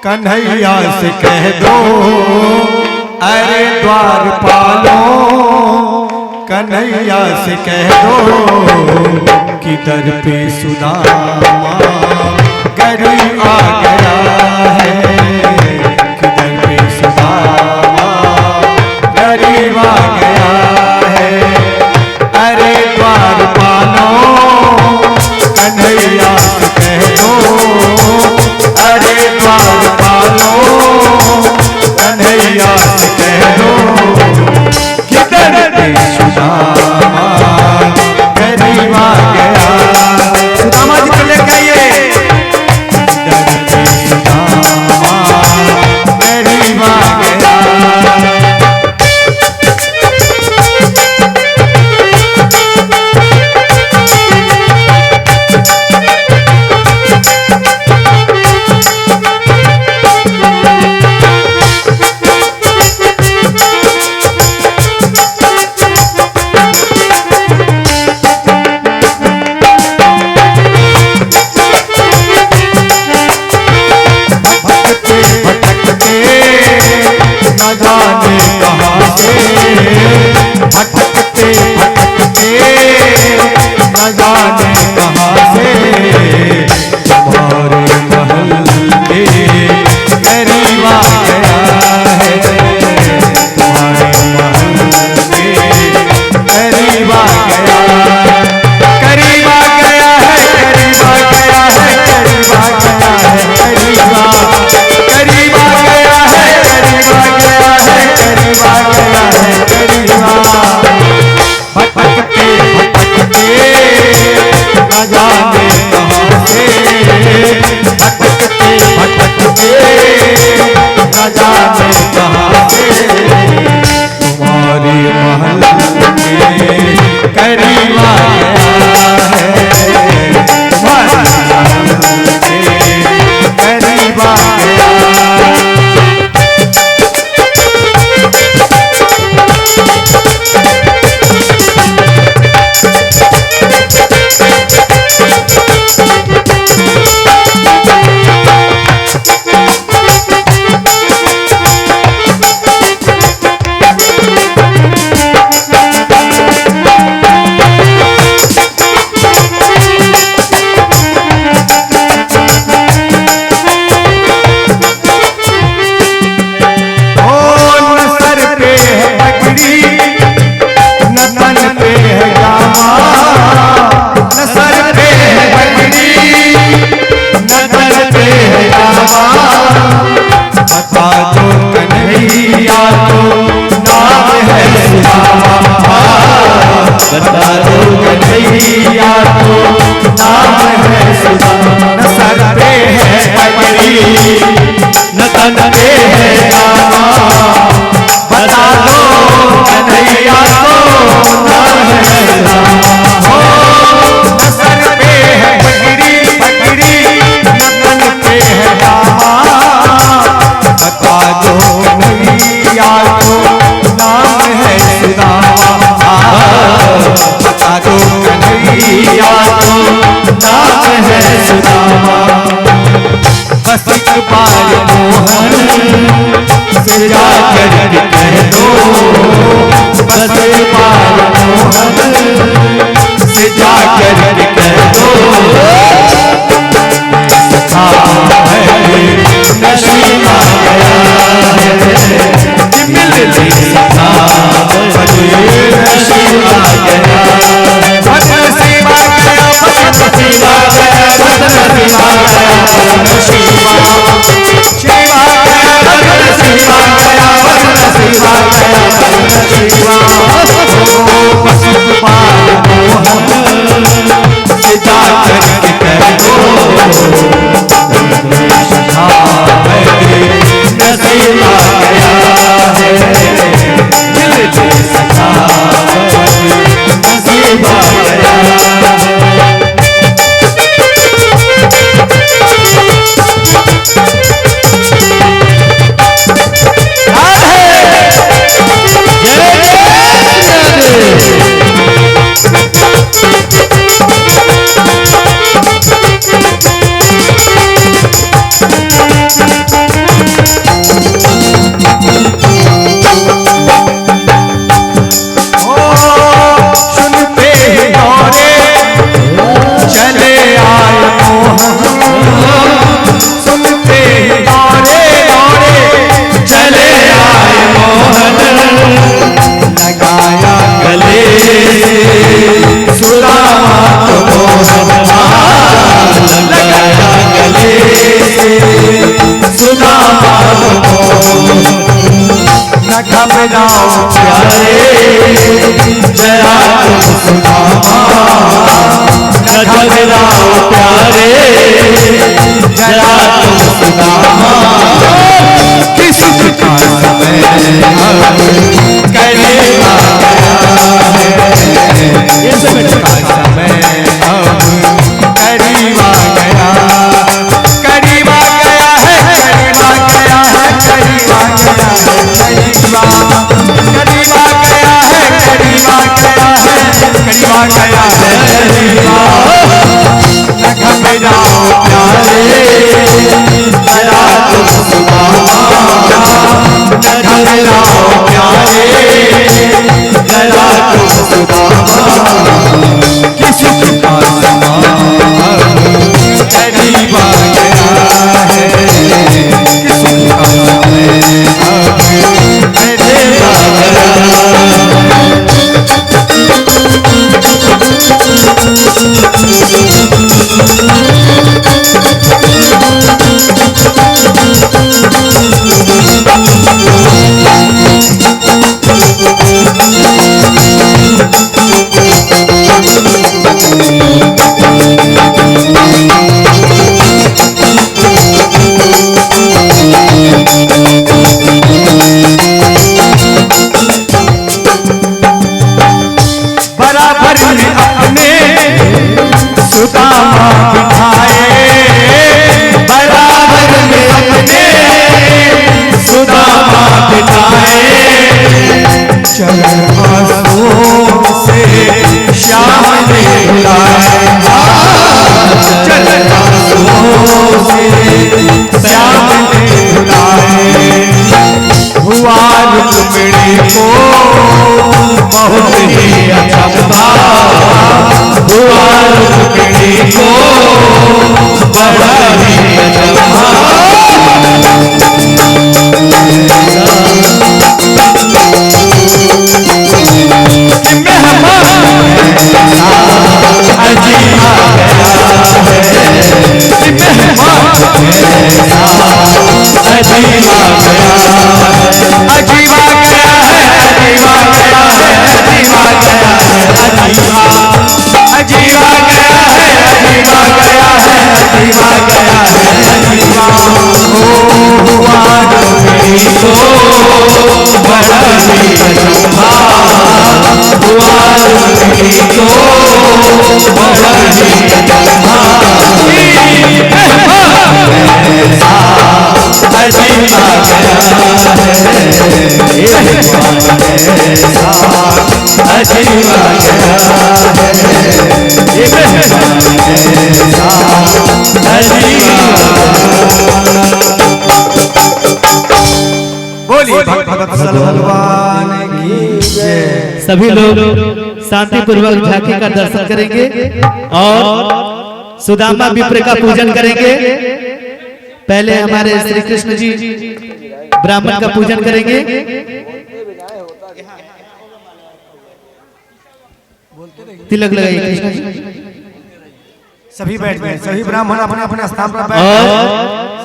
कन्हैया से कह दो, अरे द्वारपालो कन्हैया से कह दो कि दर पे सुदामा गरीब आ गया है, कि दर पे सुदामा गरीब आ गया है। अरे द्वारपालो कन्हैया से कह दो, अरे द्वारपालो कन्हैया से कह दो कि दर पे सुदामा गरीब आ गया। सुदामा जी को लेकर आइए। दर पे सुदामा जाने कहाँ से भटकते भटकते न जाने कहाँ से तुम्हारे महल के करीब आ गया है, तुम्हारे महल के करीब आ गया है, करीब आ गया है, करीब आ गया है, करीब आ गया है, करीब आ करीब आ गया है, करीब आ गया है, करीब आ गया है, करीब आ भटकते भटकते न जाने कहाँ से भटकते भटकते न जाने कहाँ से तुम्हारे महल के करीब आ गया है, तुम्हारे महल के करीब आ गया। बता दो कन्हैया तो नाम है सुधा, न सर पे है पगड़ी न तन पे है जामा, बता दो कन्हैया तो नाम है सुधा, हो न सर पे है पगड़ी पगड़ी न तन पे है जामा, बता दो कन्हैया तो नाम है सुधा, बता दो कन्हैया तो नाम है सुदामा। बस एक बार मोहन से जाकर कह दो, बस एक बार मोहन से जाकर कह दो, सखा है नसीब आ गया है, मिलने सखा नसीब आ गया, नसीब आ गया, नसीब आ गया, नसीब आ गया, नसीब आ गया, नसीब आ गया, नसीब आ गया, नसीब आ पसंद पाया मोहन से जाकर कह दो, सखा है नसीब आ गया है, मिलते सखा नसीब आ गया। घबराओ प्यारे जरा तुम सुदामा, न घबराओ प्यारे जरा तुम सुदामा, किसी का समय करीब आ गया है, इसका समय अब करीब आ गया, करीब आ गया है, करीब आ गया है, करीब आ गया है, करीब आ गया है, करीब आ गया है, करीब आ गया है, न घबराओ प्यारे जरा तुम सुदामा, मिटाए, चरण आंसुओं से श्याम ने बुलाए, चरण आंसुओं से श्याम ने बुलाए। हुआ रुक्मिणी को बहुत ही अचंभा, हुआ रुक्मिणी को बड़ा ही अचंभा। अजीबा गया है, अजीबा गया है, अजीबा गया है, अजीबा गया है, अजीबा गया है, अजीबा, अजीबा गया है, अजीबा गया है, अजीबा गया है, अजीबा। ओ हुआ रुक्मिणी को बड़ा ही अचंभा, हुआ रुक्मिणी को बड़ा ही अचंभा। अजीबा गया है, अजीबा गया बोलिए भगत भगवान की जय। सभी लोग शांति पूर्वक झांकी का दर्शन करेंगे और सुदामा विप्र का पूजन करेंगे। पहले हमारे श्री कृष्ण जी ब्राह्मण का पूजन करेंगे। तिलक लगाइए कृष्ण जी। सभी बैठ गए, सभी ब्राह्मण अपने अपने स्थान पर बैठ और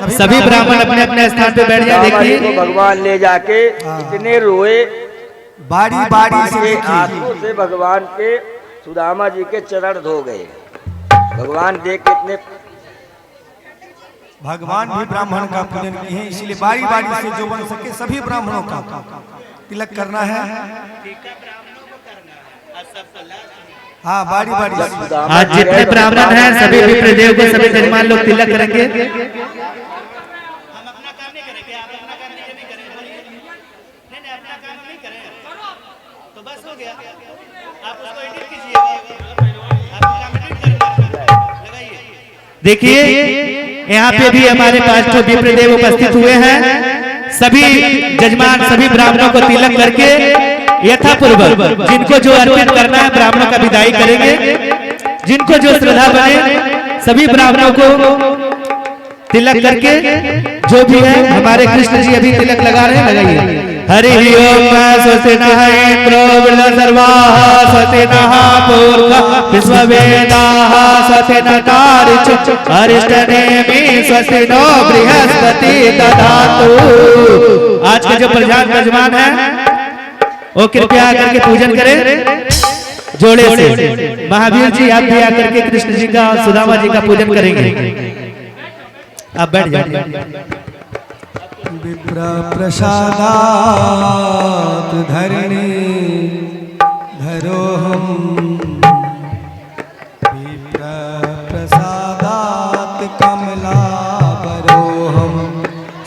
गए। सभी ब्राह्मण अपने अपने स्थान पे बैठ जाए। सुदामा जी देखिए को भगवान ले जाके इतने रोए, बारी बारी से के देखिए। आंसू से भगवान के सुदामा जी के चरण धो गए। भगवान देख के इतने, भगवान भी ब्राह्मण का पूजन किए हैं, इसलिए बारी बारी से जो बन सके सभी ब्राह्मणों का तिलक करना है। हाँ, बारी बारी से। सुदामा आज जी जितने गए, ब्राह्मण हैं सभी विप्रदेव को सभी जजमान लोग तिलक करेंगे। देखिए यहाँ पे भी हमारे पास जो विप्रदेव उपस्थित हुए हैं, सभी जजमान सभी ब्राह्मणों को तिलक करके यथापूर्वक जिनको जो अर्पित करना है ब्राह्मणों का विदाई करेंगे। जिनको जो श्रद्धा बने सभी ब्राह्मणों को तिलक करके जो भी है, हमारे कृष्ण जी अभी तिलक लगा रहे हैं, लगाइए। हरि ओम स्वस्ति नः इंद्रो वृद्धसर्वाः स्वस्ति नः पूर्वा विश्ववेदाः स्वस्ति नः तारिषु अरिष्टनेमि स्वस्ति नो बृहस्पति दधातु। आज के जो प्रधान यजमान है वो कृपया करके पूजन करें जोड़े से। महावीर जी आप भी आकर के कृष्ण जी का सुदामा जी का पूजन करेंगे। आप बैठ जाइए। विप्र प्रसादात धरणी धरोहम, विप्र प्रसादात कमलाबरोहम।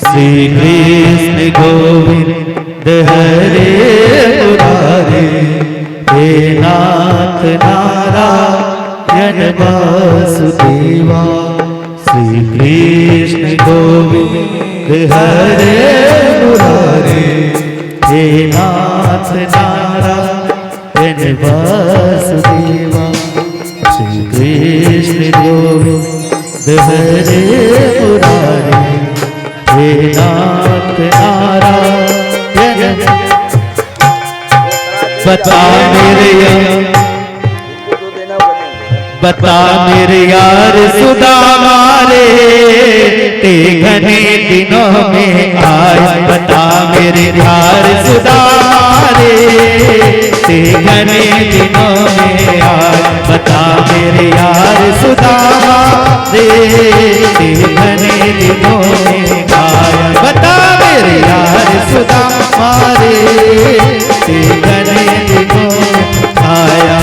श्री कृष्ण गोविंद हरे मुरारे, हे नाथ नारायण वासुदेवा। श्री कृष्ण गोविंद हरे मुरारे, हे नाथ नारायण वासुदेवा। श्री कृष्ण गोविंद हरे मुरारे, हे नाथ नारायण। बता मेरे बता मेरे यार सुदामा रे, ते घने दिनों में आए। बता मेरे यार सुदामा रे, ते घने दिनों में आए। बता मेरे यार सुदामा रे, ते घने दिनों में आए। बता मेरे यार सुदामा रे, ते घने दिनों में आया।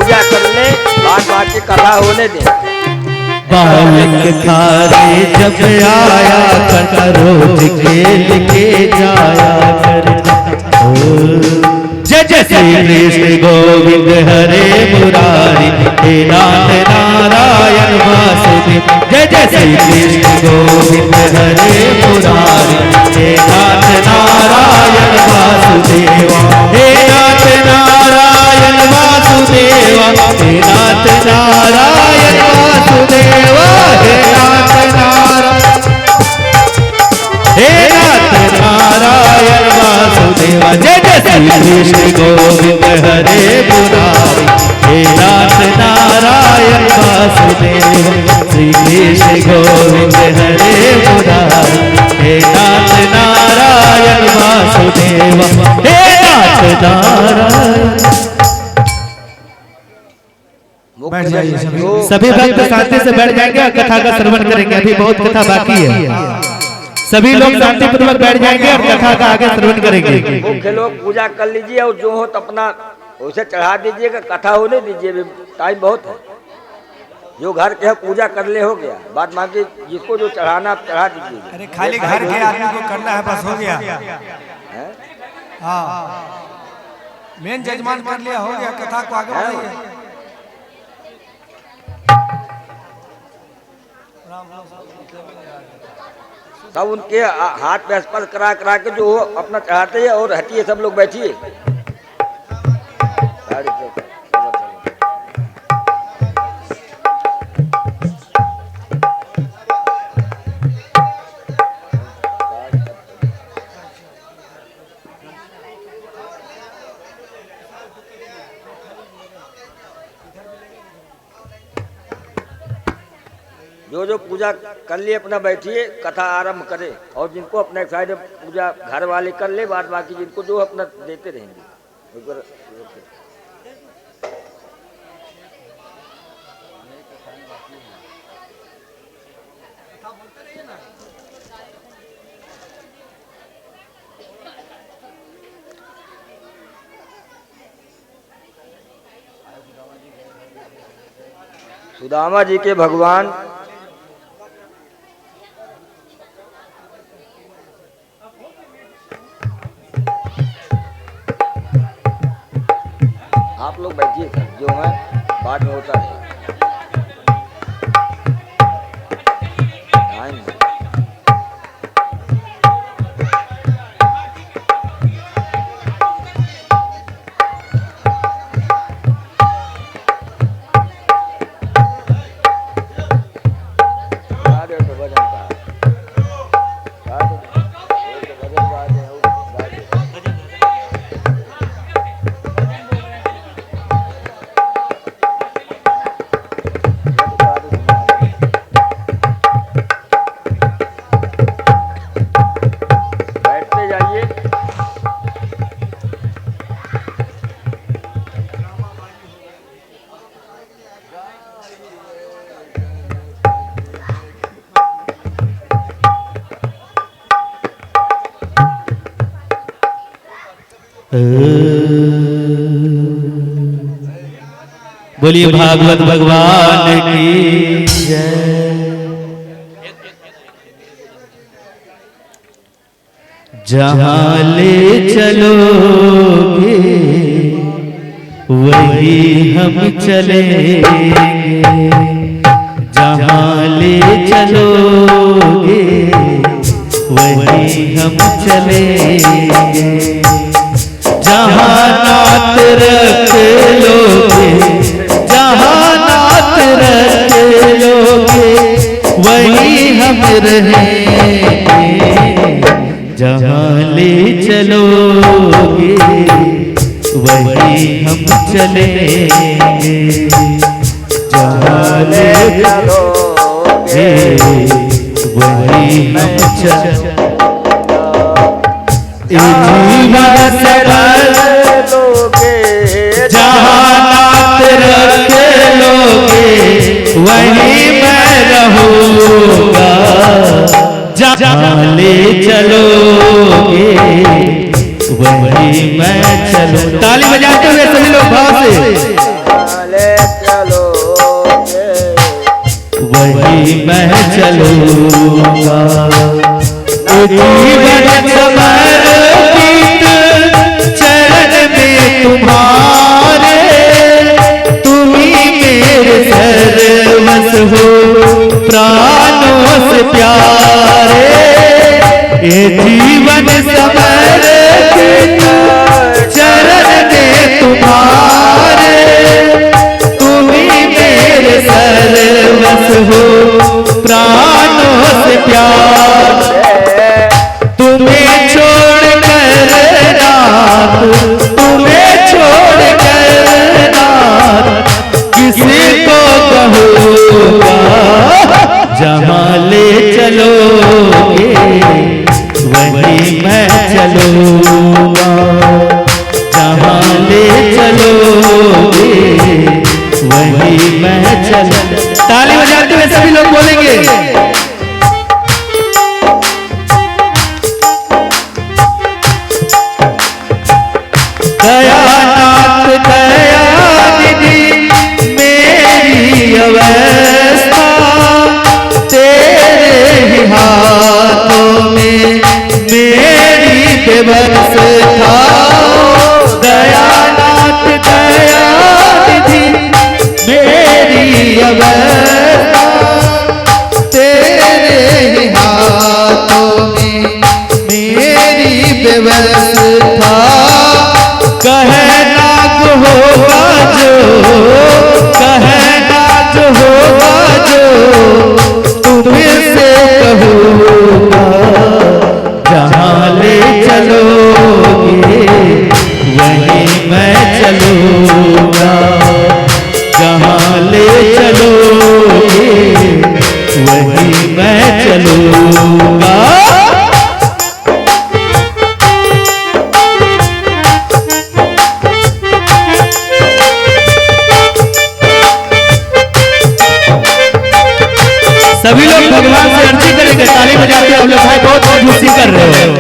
पूजा कर ले, बाद बाकी कथा होने दे। बालक थारे जब आया करता रोज खेल के जाया करता। जय जय श्री कृष्ण गोविंद हरे मुरारी, हे नाथ नारायण वासुदेव। जय जय श्री कृष्ण गोविंद हरे मुरारी, हे नाथ नारायण वासुदेवा। हे नाथ नारायण वासुदेवा, हे नाथ नारायण वासुदेवा। हे नाथ नारायण, हे नाथ नारायण वासुदेवा। जय जय श्री कृष्ण गोविंद हरे मुरारी, हे नाथ नारायण वासुदेवा। श्री कृष्ण गोविंद हरे मुरारी, हे नाथ नारायण वासुदेवा। हे नाथ नारायण। बैठ जाइए सभी। सभी भक्त शांति से बैठ जाएंगे और कथा का श्रवण करेंगे। अभी बहुत कथा बाकी है। सभी लोग शांति पूर्वक बैठ जाएंगे और कथा का आगे श्रवण करेंगे। मुख्य लोग पूजा कर लीजिए और जो हो तो अपना उसे चढ़ा दीजिएगा, कथा होने दीजिए, टाइम बहुत है। जो घर के है पूजा कर ले, हो गया। बात बाकी जिसको जो चढ़ाना आप चढ़ा दीजिए। अरे खाली घर के आदमी को करना है, बस हो गया। हैं? हाँ, मेन जजमान कर लिया, हो गया। कथा को आगे बढ़ाइए। तब उनके हाथ पे स्पर्श करा करा के जो अपना चढ़ाते हैं। और हटिए सब लोग बैठिए। जो जो पूजा कर लिए अपना बैठिए, कथा आरंभ करें। और जिनको अपने साइड में पूजा घर वाले कर ले, बाद बाकी जिनको जो अपना देते रहेंगे। सुदामा जी के भगवान आप लोग बैठिए सर, जो है बाद में होता है। बोलिए भागवत भगवान की जय। जहाँ ले चलोगे वही हम चलेंगे, जहाँ ले चलोगे वही हम चलेंगे। जहाँ नात रख लोगे, जहाँ नात रख लोगे वही हम रहेंगे। जहाँ ले चलोगे वही हम चलेंगे, जहाँ ले चलोगे वही हम चलेंगे। जीवन सरल लोगे, जहाँ नात रख लोगे वहीं मैं रहूँगा। जहाँ ले चलोगे वहीं मैं चलूँ। ताली बजाते हुए सभी लोग भाव से। वही मैं चलूंगा। जीवन समर्पित चरण में तुम्हारे, तुम्ही मेरे सर्वस्व हो प्राणों से प्यारे। ये जीवन समर्पित चरण में तुम्हारे, तुम्ही मेरे सर्वस्व हो प्राणों से प्यारे। तुम्हें छोड़ कर नाथ, तुम्हें छोड़ कर नाथ किसी को कहूँगा। जहाँ ले चलोगे वहीं मैं चलूँगा। जहाँ ले चलोगे वहीं मैं चलूँगा। ताली बजाते हुए सभी लोग बोलेंगे। दयानाथ दयानिधि मेरी अवस्था तेरे ही हाथों में मेरी व्यवस्था। दयानाथ दयानिधि मेरी अवस्था तेरे ही हाथों में मेरी व्यवस्था। कहना जो होगा जो, कहना जो होगा जो तुमसे कहूँगा। जहाँ ले चलोगे वहीं मैं चलूँगा। जहाँ ले चलोगे वहीं मैं चलूँगा। सभी लोग भगवान से अर्जी करेंगे। ताली बजाते हैं हम लोग भाई, बहुत खुशी कर रहे हो।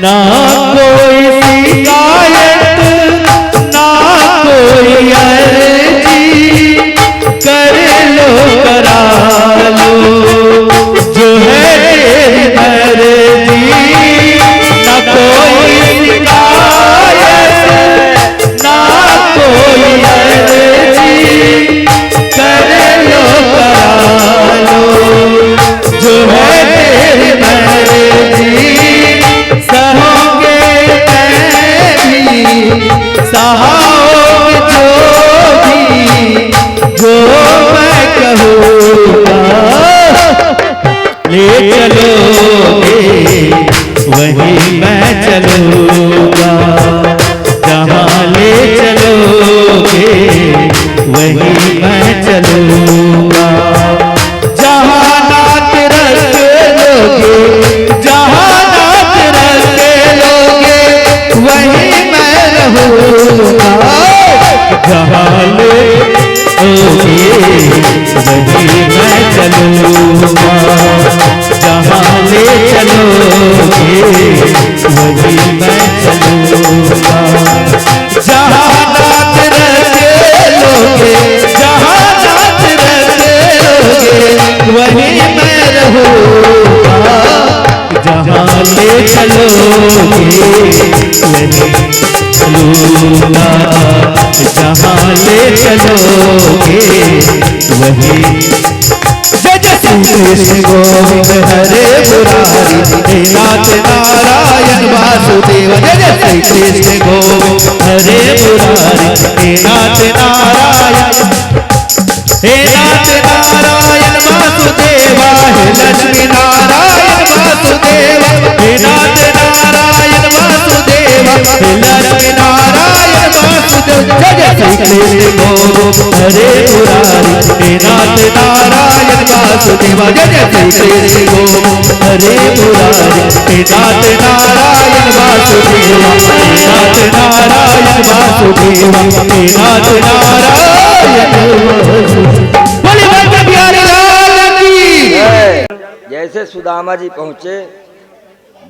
ना कोई शिकायत ना कोई अर्जी, कर लो करा लो जो है तेरी मर्जी। ना कोई शिकायत ना कोई अर्जी, कर लो करा लो जो है तेरी मर्जी। सहोगे सहाओगे जो मैं कहूँगा। ले चलोगे वहीं मैं चलूँगा। जहाँ ले चलोगे वहीं मैं चलूँगा। जहाँ नाथ रख लोगे, जहाँ नाथ रख लोगे वहीं मैं रहूँगा। जहाँ ले वहीं मैं चलूँगा। जहाँ ले चलोगे वहीं मैं चलूँगा। जहाँ नाथ रख लोगे, जहाँ नाथ रख लोगे वहीं मैं रहूँगा। जहाँ ले चलोगे वहीं चलूँगा। जहाँ ले चलोगे वहीं। जय जय श्री कृष्ण गोविंद हरे मुरारी, हे नाथ नारायण वासुदेव। जय जय श्री कृष्ण गोविंद हरे मुरारी, हे नाथ नारायण, हे नाथ नारायण वासुदेवा। हे लक्ष्मी नारायण वासुदेवा, हे नाथ नारायण वासुदेवा। हे लक्ष्मी नारायण वासुदेव। जय जय श्री कृष्ण गोविंद हरे मुरारी, हे नाथ नारायण वासुदेवा। जय जय श्री कृष्ण गोविंद हरे मुरारी, हे नाथ नारायण वासुदेवा। हे नाथ नारायण वासुदेवा, हे नाथ नारायण वासुदेवा। जैसे सुदामा जी पहुँचे,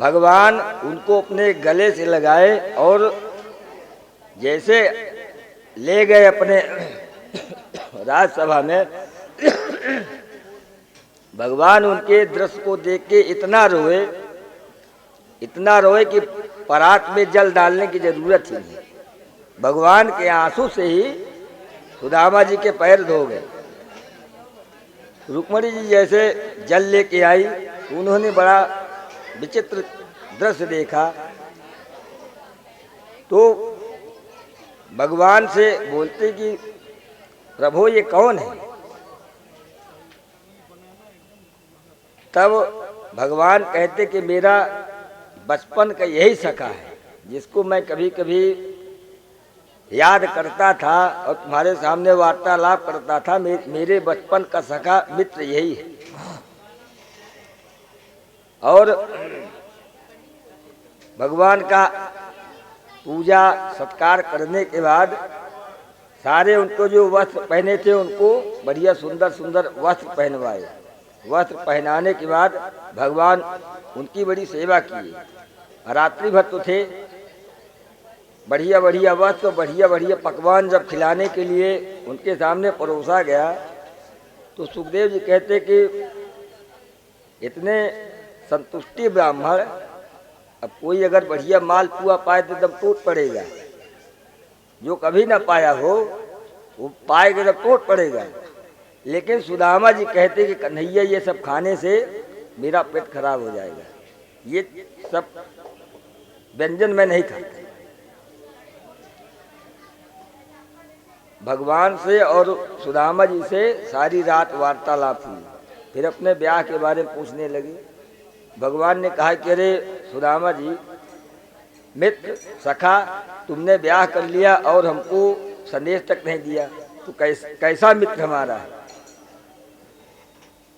भगवान उनको अपने गले से लगाए और जैसे ले गए अपने राजसभा में, भगवान उनके दृश्य को देख के इतना रोए कि परात में जल डालने की जरूरत ही नहीं। भगवान के आंसू से ही सुदामा जी के पैर धो गए। रुक्मणी जी जैसे जल लेके आई, उन्होंने बड़ा विचित्र दृश्य देखा, तो भगवान से बोलते कि प्रभु ये कौन है? तब भगवान कहते कि मेरा बचपन का यही सखा है, जिसको मैं कभी कभी याद करता था और तुम्हारे सामने वार्तालाप करता था। मेरे बचपन का सखा मित्र यही है। और भगवान का पूजा सत्कार करने के बाद सारे उनको जो वस्त्र पहने थे उनको बढ़िया सुंदर सुंदर वस्त्र पहनवाए। वस्त्र पहनाने के बाद भगवान उनकी बड़ी सेवा की। रात्रि भर तो थे, बढ़िया बढ़िया वस्त्र, बढ़िया बढ़िया पकवान जब खिलाने के लिए उनके सामने परोसा गया, तो सुखदेव जी कहते कि इतने संतुष्टि ब्राह्मण, अब कोई अगर बढ़िया मालपुआ पाए तो एकदम टूट पड़ेगा, जो कभी ना पाया हो वो पाएगा जब टूट पड़ेगा। लेकिन सुदामा जी कहते कि कन्हैया ये सब खाने से मेरा पेट खराब हो जाएगा, ये सब व्यंजन मैं नहीं खाता। भगवान से और सुदामा जी से सारी रात वार्तालाप हुई। फिर अपने ब्याह के बारे में पूछने लगे। भगवान ने कहा कि अरे सुदामा जी, मित्र सखा, तुमने ब्याह कर लिया और हमको संदेश तक नहीं दिया, तो कैसा मित्र हमारा है?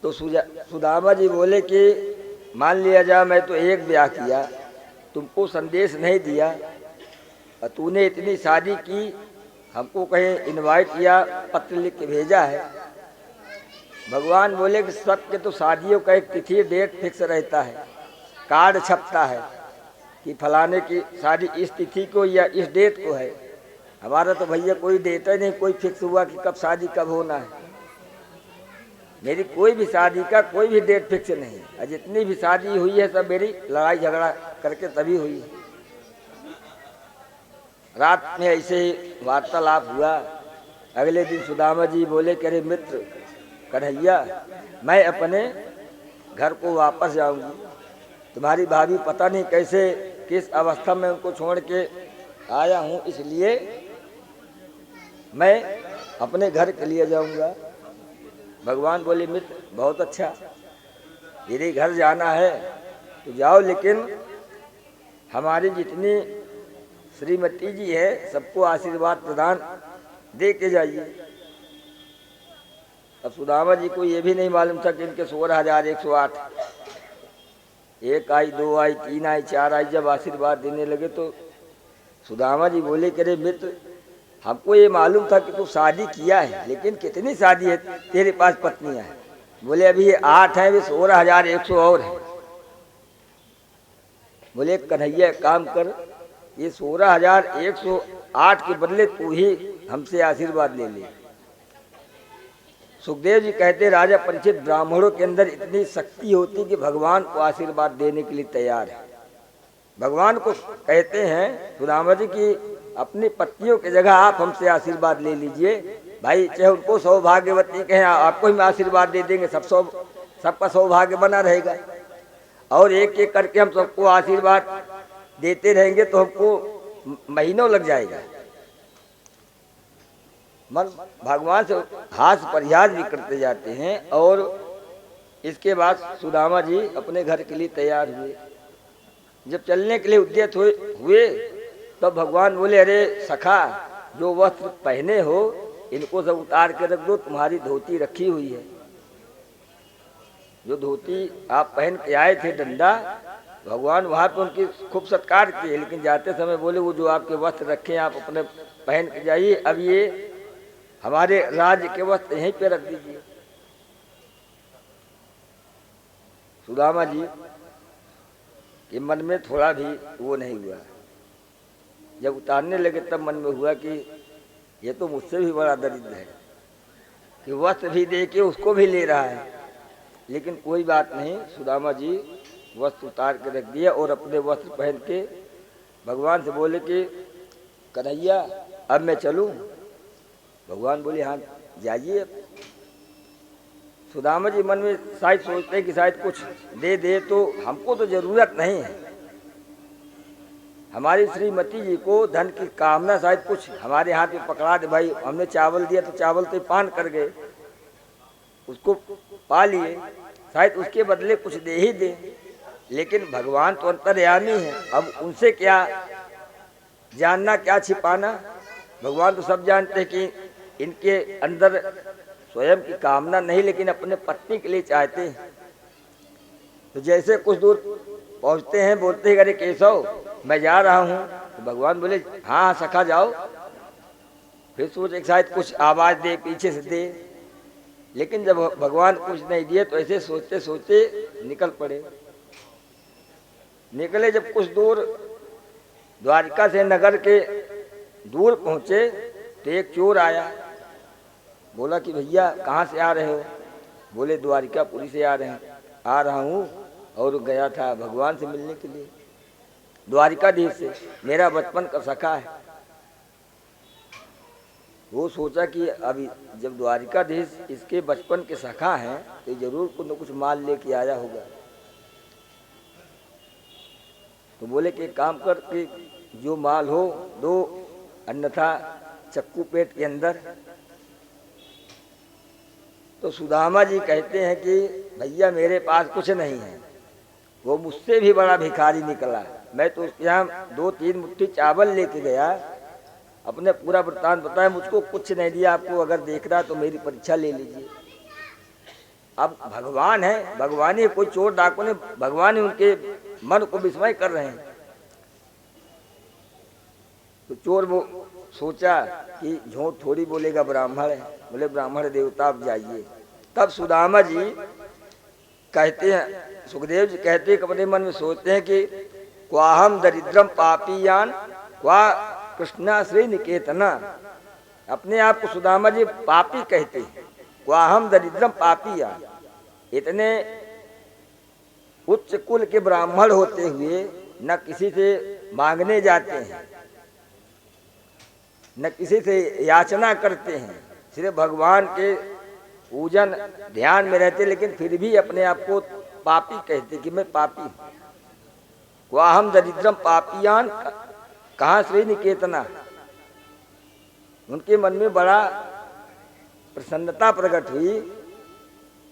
तो सुदामा जी बोले कि मान लिया जाए मैं तो एक ब्याह किया, तुमको संदेश नहीं दिया, और तूने इतनी शादी की, हमको कहीं इनवाइट किया, पत्र लिख के भेजा है। भगवान बोले कि सबके तो शादियों का एक तिथि डेट फिक्स रहता है, कार्ड छपता है कि फलाने की शादी इस तिथि को या इस डेट को है। हमारा तो भैया कोई डेट ही नहीं, कोई फिक्स हुआ कि कब शादी कब होना है। मेरी कोई भी शादी का कोई भी डेट फिक्स नहीं, और जितनी भी शादी हुई है सब मेरी लड़ाई झगड़ा करके तभी हुई है। रात में ऐसे ही वार्तालाप हुआ। अगले दिन सुदामा जी बोले कि अरे मित्र कन्हैया, मैं अपने घर को वापस जाऊंगी, तुम्हारी भाभी पता नहीं कैसे किस अवस्था में उनको छोड़ के आया हूँ, इसलिए मैं अपने घर के लिए जाऊंगा। भगवान बोले मित्र बहुत अच्छा, यदि घर जाना है तो जाओ, लेकिन हमारी जितनी श्रीमती जी है सबको आशीर्वाद प्रदान दे के जाइए। अब सुदामा जी को ये भी नहीं मालूम था कि इनके 16,108, 1 आई, 2 आई, 3 आई, 4 आई, जब आशीर्वाद देने लगे तो सुदामा जी बोले कि अरे मित्र, हमको ये मालूम था कि तू शादी किया है, लेकिन कितनी शादी है तेरे पास पत्नियां हैं? बोले अभी ये 8 है, भी 16,100 और है। बोले कन्हैया काम कर, ये 16,108 के बदले तू ही हमसे आशीर्वाद ले ले। सुखदेव जी कहते राजा परीक्षित, ब्राह्मणों के अंदर इतनी शक्ति होती कि भगवान को आशीर्वाद देने के लिए तैयार है। भगवान को कहते हैं सुदामा जी की अपनी पत्नियों की जगह आप हमसे आशीर्वाद ले लीजिए भाई, चाहे उनको सौभाग्यवती कहें, आपको ही आशीर्वाद दे देंगे, सबका सौभाग्य बना रहेगा। और एक एक करके हम सबको आशीर्वाद देते रहेंगे तो हमको महीनों लग जाएगा। मन भगवान से हास परिहास भी करते जाते हैं। और इसके बाद सुदामा जी अपने घर के लिए तैयार हुए। जब चलने के लिए उद्यत हुए तब भगवान बोले अरे सखा, जो वस्त्र पहने हो इनको सब उतार के रख दो, तुम्हारी धोती रखी हुई है। जो धोती आप पहन के आए थे डंडा, भगवान वहाँ पे उनकी खूब सत्कार किए, लेकिन जाते समय बोले वो जो आपके वस्त्र रखे आप अपने पहन के जाइए, अब ये हमारे राज्य के वस्त्र यहीं पे रख दीजिए। सुदामा जी के मन में थोड़ा भी वो नहीं हुआ। जब उतारने लगे तब मन में हुआ कि ये तो मुझसे भी बड़ा दरिद्र है कि वस्त्र भी दे के उसको भी ले रहा है। लेकिन कोई बात नहीं, सुदामा जी वस्त्र उतार के रख दिया और अपने वस्त्र पहन के भगवान से बोले कि कन्हैया अब मैं चलूं। भगवान बोले हाँ जाइए। सुदामा जी मन में शायद सोचते हैं कि शायद कुछ दे दे, तो हमको तो जरूरत नहीं है। हमारी श्रीमती जी को धन की कामना शायद कुछ हमारे हाथ में पकड़ा दे। भाई हमने चावल दिया तो चावल तो पान कर गए, उसको पा लिए, शायद उसके बदले कुछ दे ही दे। लेकिन भगवान तो अंतर्यामी है, अब उनसे क्या जानना क्या छिपाना। भगवान तो सब जानते हैं कि इनके अंदर स्वयं की कामना नहीं, लेकिन अपने पत्नी के लिए चाहते हैं। तो जैसे कुछ दूर पहुंचते हैं बोलते हैं अरे केशव मैं जा रहा हूँ। तो भगवान बोले हाँ सखा जाओ। फिर सोचे शायद कुछ आवाज दे पीछे से दे, लेकिन जब भगवान कुछ नहीं दिए तो ऐसे सोचते सोचते निकल पड़े। निकले जब कुछ दूर द्वारिका से नगर के दूर पहुंचे तो एक चोर आया। बोला कि भैया कहाँ से आ रहे हो? बोले द्वारिकापुरी से आ रहा हूँ और गया था भगवान से मिलने के लिए, द्वारिकाधीश से, मेरा बचपन का सखा है। वो सोचा कि अभी जब द्वारिकाधीश इसके बचपन के सखा हैं तो जरूर कुछ न कुछ माल लेके आया होगा। तो बोले कि एक काम कर कि जो माल हो दो, अन्यथा चक्कू पेट के अंदर। तो सुदामा जी कहते हैं कि भैया मेरे पास कुछ नहीं है, वो मुझसे भी बड़ा भिखारी निकला। मैं तो उसके यहाँ 2-3 मुट्ठी चावल लेके गया, अपने पूरा वृत्तांत बताया, मुझको कुछ नहीं दिया। आपको अगर देख रहा तो मेरी परीक्षा ले लीजिए। अब भगवान है, भगवान ही, कोई चोर डाकू ने, भगवान ही उनके मन को विस्मय कर रहे हैं। तो चोर वो सोचा कि झूठ थोड़ी बोलेगा, ब्राह्मण है। बोले ब्राह्मण देवता आप जाइए। तब सुदामा जी कहते हैं, सुखदेव जी कहते हैं, अपने मन में सोचते हैं कि क्वाहम दरिद्रम पापीयान क्वा कृष्णा श्री निकेतना। अपने आप को सुदामा जी पापी कहते हैं, क्वाहम दरिद्रम पापीयान। इतने उच्च कुल के ब्राह्मण होते हुए न किसी से मांगने जाते हैं, न किसी से याचना करते हैं, सिर्फ भगवान के पूजन ध्यान में रहते, लेकिन फिर भी अपने आप को पापी कहते कि मैं पापी हूं। क्वाहम दरिद्रम पापियान कहाँ श्री निकेतना। उनके मन में बड़ा प्रसन्नता प्रकट हुई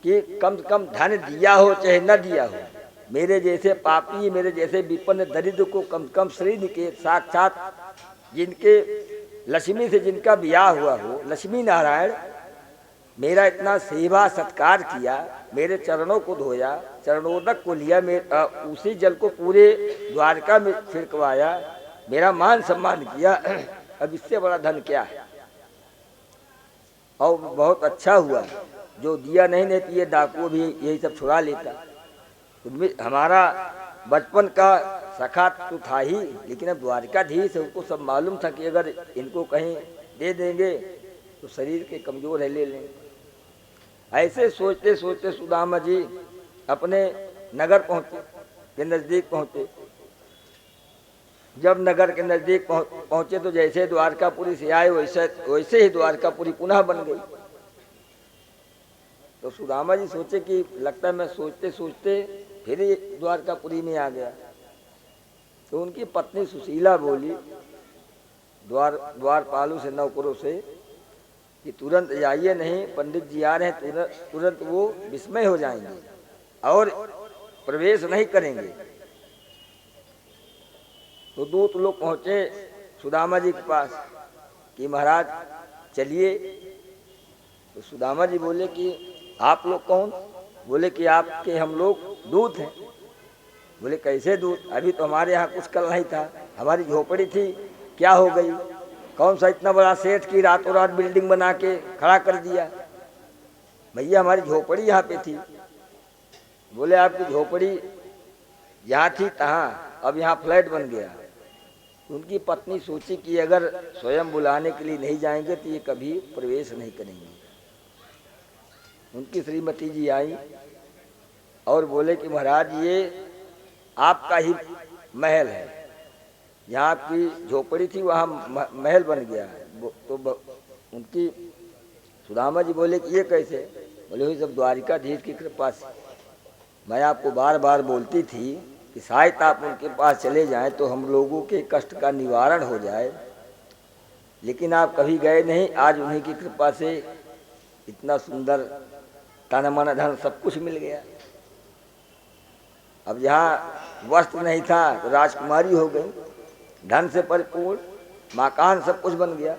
कि कम से कम धन दिया हो चाहे न दिया हो, मेरे जैसे पापी, मेरे जैसे विपन्न दरिद्र को कम से कम श्री निकेत, साक्षात जिनके लक्ष्मी से जिनका ब्याह हुआ हो, लक्ष्मी नारायण, मेरा इतना सेवा सत्कार किया, मेरे चरणों को धोया, चरणोदक को लिया, उसी जल को पूरे द्वारका में छिड़कवाया, मेरा मान सम्मान किया। अब इससे बड़ा धन क्या है। और बहुत अच्छा हुआ जो दिया नहीं तो ये डाकू भी यही सब छुड़ा लेता। तो हमारा बचपन का सखा तो था ही, लेकिन अब द्वारिकाधीश है, उनको सब मालूम था कि अगर इनको कहीं दे देंगे तो शरीर के कमजोर है, ले लेंगे। ऐसे सोचते सोचते सुदामा जी अपने नगर पहुँचे, के नज़दीक पहुँचे। जब नगर के नज़दीक पहुँचे तो जैसे द्वारकापुरी से आए वैसे ही द्वारकापुरी पुनः बन गई। तो सुदामा जी सोचे कि लगता है मैं सोचते सोचते फिर द्वारकापुरी में आ गया। तो उनकी पत्नी सुशीला बोली द्वारपालों से, नौकरों से कि तुरंत जाइए, नहीं पंडित जी आ रहे हैं, तुरंत वो विस्मय हो जाएंगे और प्रवेश नहीं करेंगे। तो दूत लोग पहुंचे सुदामा जी के पास कि महाराज चलिए। तो सुदामा जी बोले कि आप लोग कौन? बोले कि आपके हम लोग दूत हैं। बोले कैसे दूत? अभी तो हमारे यहाँ कुछ कल नहीं था, हमारी झोपड़ी थी, क्या हो गई? कौन सा इतना बड़ा सेठ की रातों रात बिल्डिंग बना के खड़ा कर दिया? भैया हमारी झोपड़ी यहाँ पे थी। बोले आपकी झोपड़ी यहाँ थी तहाँ, अब यहाँ फ्लैट बन गया। उनकी पत्नी सोची कि अगर स्वयं बुलाने के लिए नहीं जाएंगे तो ये कभी प्रवेश नहीं करेंगे। उनकी श्रीमती जी आई और बोले कि महाराज ये आपका ही महल है, यहाँ आपकी झोपड़ी थी वहाँ महल बन गया। तो उनकी सुदामा जी बोले कि ये कैसे? बोले हुई सब द्वारिकाधीश की कृपा से। मैं आपको बार बार बोलती थी कि शायद आप उनके पास चले जाएं तो हम लोगों के कष्ट का निवारण हो जाए, लेकिन आप कभी गए नहीं। आज उन्हीं की कृपा से इतना सुंदर तन मन धन सब कुछ मिल गया। अब जहाँ वस्त्र नहीं था तो राजकुमारी हो गई, धन से परिपूर्ण मकान सब कुछ बन गया।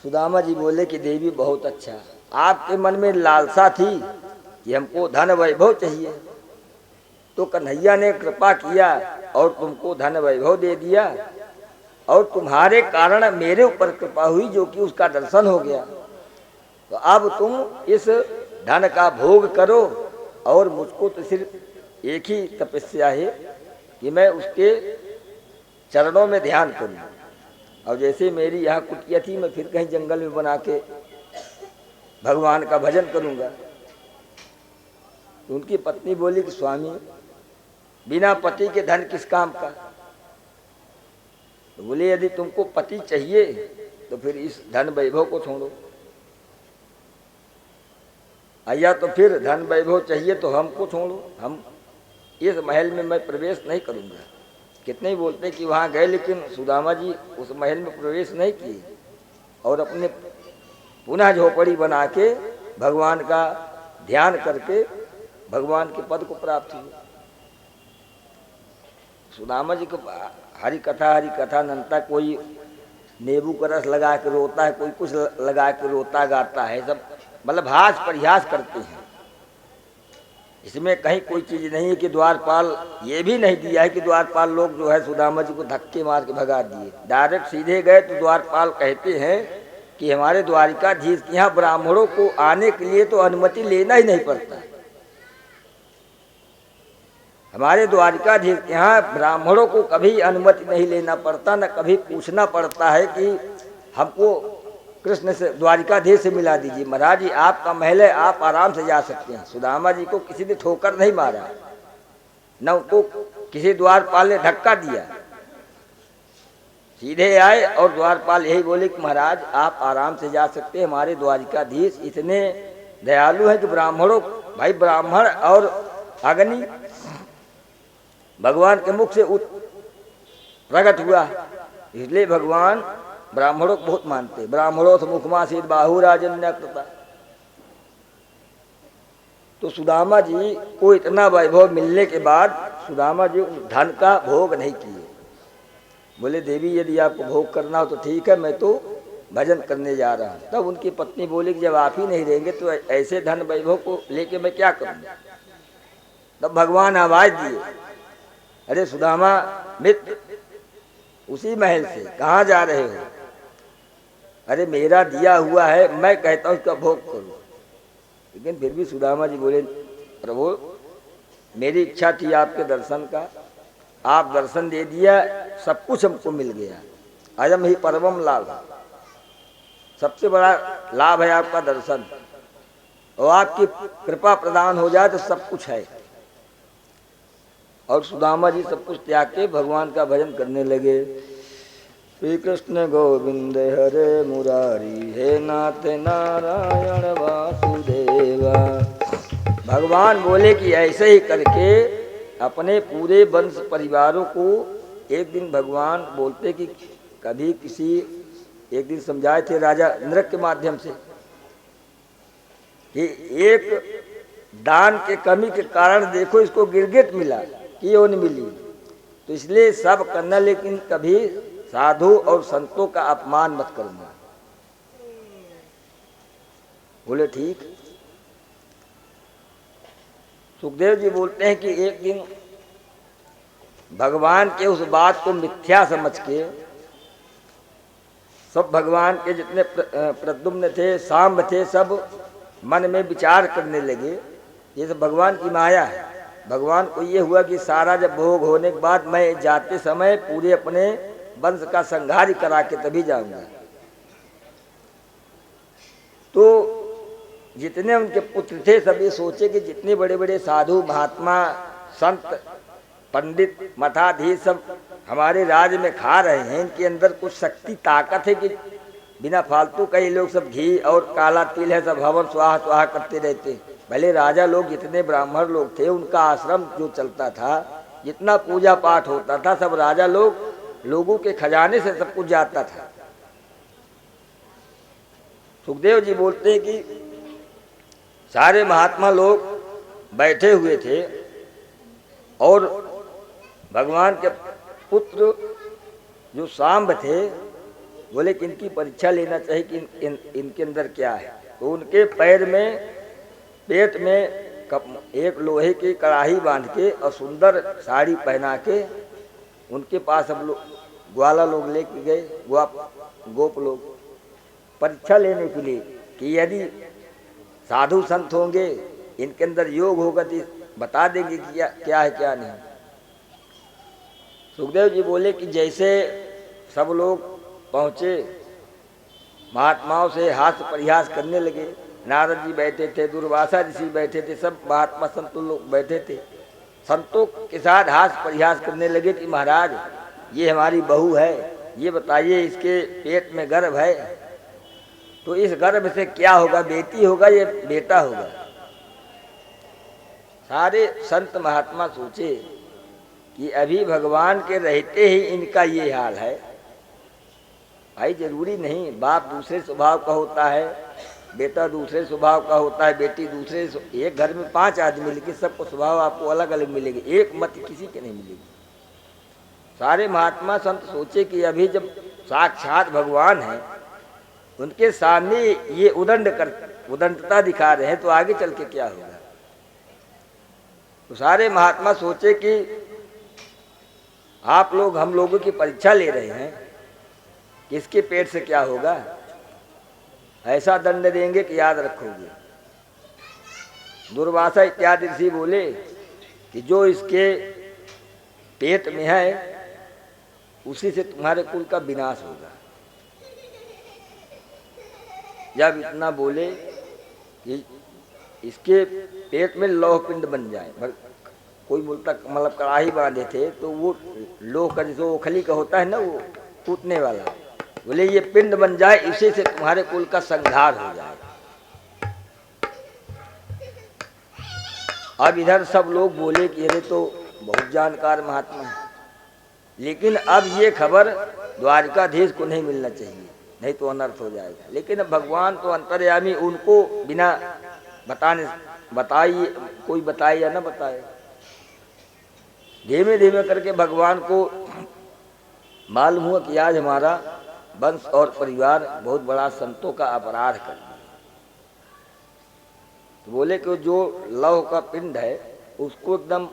सुदामा जी बोले कि देवी बहुत अच्छा, आपके मन में लालसा थी कि हमको धन वैभव चाहिए, तो कन्हैया ने कृपा किया और तुमको धन वैभव दे दिया, और तुम्हारे कारण मेरे ऊपर कृपा हुई जो कि उसका दर्शन हो गया। तो अब तुम इस धन का भोग करो, और मुझको तो सिर्फ एक ही तपस्या है कि मैं उसके चरणों में ध्यान करूं। और जैसे मेरी यहाँ कुटिया थी, मैं फिर कहीं जंगल में बना के भगवान का भजन करूंगा। तो उनकी पत्नी बोली कि स्वामी, बिना पति के धन किस काम का? तो बोले यदि तुमको पति चाहिए तो फिर इस धन वैभव को छोड़ो, या तो फिर धन वैभव चाहिए तो हमको छोड़ो, हम इस महल में मैं प्रवेश नहीं करूंगा। कितने ही बोलते कि वहाँ गए, लेकिन सुदामा जी उस महल में प्रवेश नहीं किए और अपने पुनः झोपड़ी बना के भगवान का ध्यान करके भगवान के पद को प्राप्त हुए। सुदामा जी को हरि कथा नंता, कोई नींबू का रस लगा के रोता है, कोई कुछ लगा के रोता गाता है, सब मतलब हास परिहास करते हैं। इसमें कहीं कोई चीज नहीं है कि द्वारपाल, ये भी नहीं दिया है कि द्वारपाल लोग जो है सुदामा जी को धक्के मार के भगा दिए। डायरेक्ट सीधे गए तो द्वारपाल कहते हैं कि हमारे द्वारिकाधीश के यहाँ ब्राह्मणों को आने के लिए तो अनुमति लेना ही नहीं पड़ता। हमारे द्वारिकाधीश के यहाँ ब्राह्मणों को कभी अनुमति नहीं लेना पड़ता, न कभी पूछना पड़ता है कि हमको कृष्ण से द्वारिकाधीश से मिला दीजिए। महाराज जी आपका महल है, आप आराम से जा सकते हैं। सुदामा जी को किसी ने ठोकर नहीं मारा, न उनको किसी द्वारपाल ने धक्का दिया, सीधे आए और द्वारपाल यही बोले कि महाराज आप आराम से जा सकते हैं, हमारे द्वारिकाधीश इतने दयालु हैं कि ब्राह्मणों, भाई ब्राह्मण और अग्नि भगवान के मुख से प्रकट हुआ, इसलिए भगवान ब्राह्मणों को बहुत मानते। ब्राह्मणों से मुखमासीत बाहुराजन्य कृता। तो सुदामा जी को इतना वैभव मिलने के बाद सुदामा जी धन का भोग नहीं किए। बोले देवी यदि आपको भोग करना हो तो ठीक है, मैं तो भजन करने जा रहा हूँ। तब उनकी पत्नी बोली कि जब आप ही नहीं रहेंगे तो ऐसे धन वैभव को लेके मैं क्या करूँगा। तब भगवान आवाज दिए, अरे सुदामा मित्र, उसी महल से कहाँ जा रहे हो? अरे मेरा दिया हुआ है, मैं कहता हूँ उसका भोग करो। लेकिन फिर भी सुदामा जी बोले प्रभु मेरी इच्छा थी आपके दर्शन का, आप दर्शन दे दिया, सब कुछ हमको मिल गया। अयम ही परमम लाभ, सबसे बड़ा लाभ है आपका दर्शन, और आपकी कृपा प्रदान हो जाए तो सब कुछ है। और सुदामा जी सब कुछ त्याग के भगवान का भजन करने लगे। श्री कृष्ण गोविंद हरे मुरारी, हे नाथ नारायण वासुदेवा। भगवान बोले कि ऐसे ही करके अपने पूरे वंश परिवारों को एक दिन भगवान बोलते कि कभी किसी एक दिन समझाए थे राजा नृक के माध्यम से कि एक दान के कमी के कारण देखो इसको गिरगिट मिला कि योन मिली, तो इसलिए सब करना, लेकिन कभी साधु और संतों का अपमान मत करना। बोले ठीक। सुखदेव जी बोलते हैं कि एक दिन भगवान के उस बात को मिथ्या समझ के सब भगवान के जितने प्रद्युम्न थे, सांब थे, सब मन में विचार करने लगे ये सब भगवान की माया है। भगवान को ये हुआ कि सारा जब भोग होने के बाद मैं जाते समय पूरे अपने वंश का संहार करा के तभी जाऊंगा। तो जितने उनके पुत्र थे सब ये सोचे कि जितने बड़े बड़े साधु महात्मा संत पंडित मठाधीश सब हमारे राज्य में खा रहे हैं, इनके अंदर कुछ शक्ति ताकत है कि बिना फालतू कई लोग सब घी और काला तिल है सब हवन स्वाहा स्वाहा करते रहते। भले राजा लोग जितने ब्राह्मण लोग थे उनका आश्रम जो चलता था, जितना पूजा पाठ होता था, सब राजा लोगों के खजाने से सब कुछ जाता था। सुखदेव जी बोलते हैं कि सारे महात्मा लोग बैठे हुए थे और भगवान के पुत्र जो सांब थे बोले कि इनकी परीक्षा लेना चाहिए कि इनके अंदर क्या है। तो उनके पैर में पेट में एक लोहे की कड़ाही बांध के और सुंदर साड़ी पहना के उनके पास हम लोग ग्वाला लोग लेके गए, गोप लोग परीक्षा लेने के लिए कि यदि साधु संत होंगे इनके अंदर योग होगा तो बता देंगे कि क्या है क्या नहीं। सुखदेव जी बोले कि जैसे सब लोग पहुँचे महात्माओं से हास्य परिहास करने लगे। नारद जी बैठे थे, दुर्वासा ऋषि बैठे थे, सब महात्मा संत लोग बैठे थे। संतों के साथ हास्य परिहास करने लगे कि महाराज ये हमारी बहू है, ये बताइए इसके पेट में गर्भ है तो इस गर्भ से क्या होगा, बेटी होगा या बेटा होगा। सारे संत महात्मा सोचे कि अभी भगवान के रहते ही इनका ये हाल है। भाई जरूरी नहीं, बाप दूसरे स्वभाव का होता है, बेटा दूसरे स्वभाव का होता है, बेटी दूसरे। एक घर में 5 आदमी लेकिन सबको स्वभाव आपको अलग अलग मिलेगी, एक मत किसी के नहीं मिलेगी। सारे महात्मा संत सोचे कि अभी जब साक्षात भगवान है उनके सामने ये उदंडता दिखा रहे हैं तो आगे चल के क्या होगा। तो सारे महात्मा सोचे कि आप लोग हम लोगों की परीक्षा ले रहे हैं, किसके पेट से क्या होगा, ऐसा दंड देंगे कि याद रखोगे। दुर्वासा इत्यादि ऋषि बोले कि जो इसके पेट में है उसी से तुम्हारे कुल का विनाश होगा। जब इतना बोले कि इसके पेट में लौह पिंड बन जाए, कोई बोलता मतलब कड़ाही बांधे थे तो वो लोह का जैसे ओखली का होता है ना वो कूटने वाला, बोले ये पिंड बन जाए, इसी से तुम्हारे कुल का संहार हो जाए। अब इधर सब लोग बोले कि ये तो बहुत जानकार महात्मा है, लेकिन अब ये खबर द्वारकाधीश को नहीं मिलना चाहिए, नहीं तो अनर्थ हो जाएगा। लेकिन अब भगवान तो अंतर्यामी, उनको बिना बताइए कोई बताए या ना बताए, धीमे धीमे करके भगवान को मालूम हुआ कि आज हमारा वंश और परिवार बहुत बड़ा संतों का अपराध कर दिया। तो बोले कि जो लौह का पिंड है उसको एकदम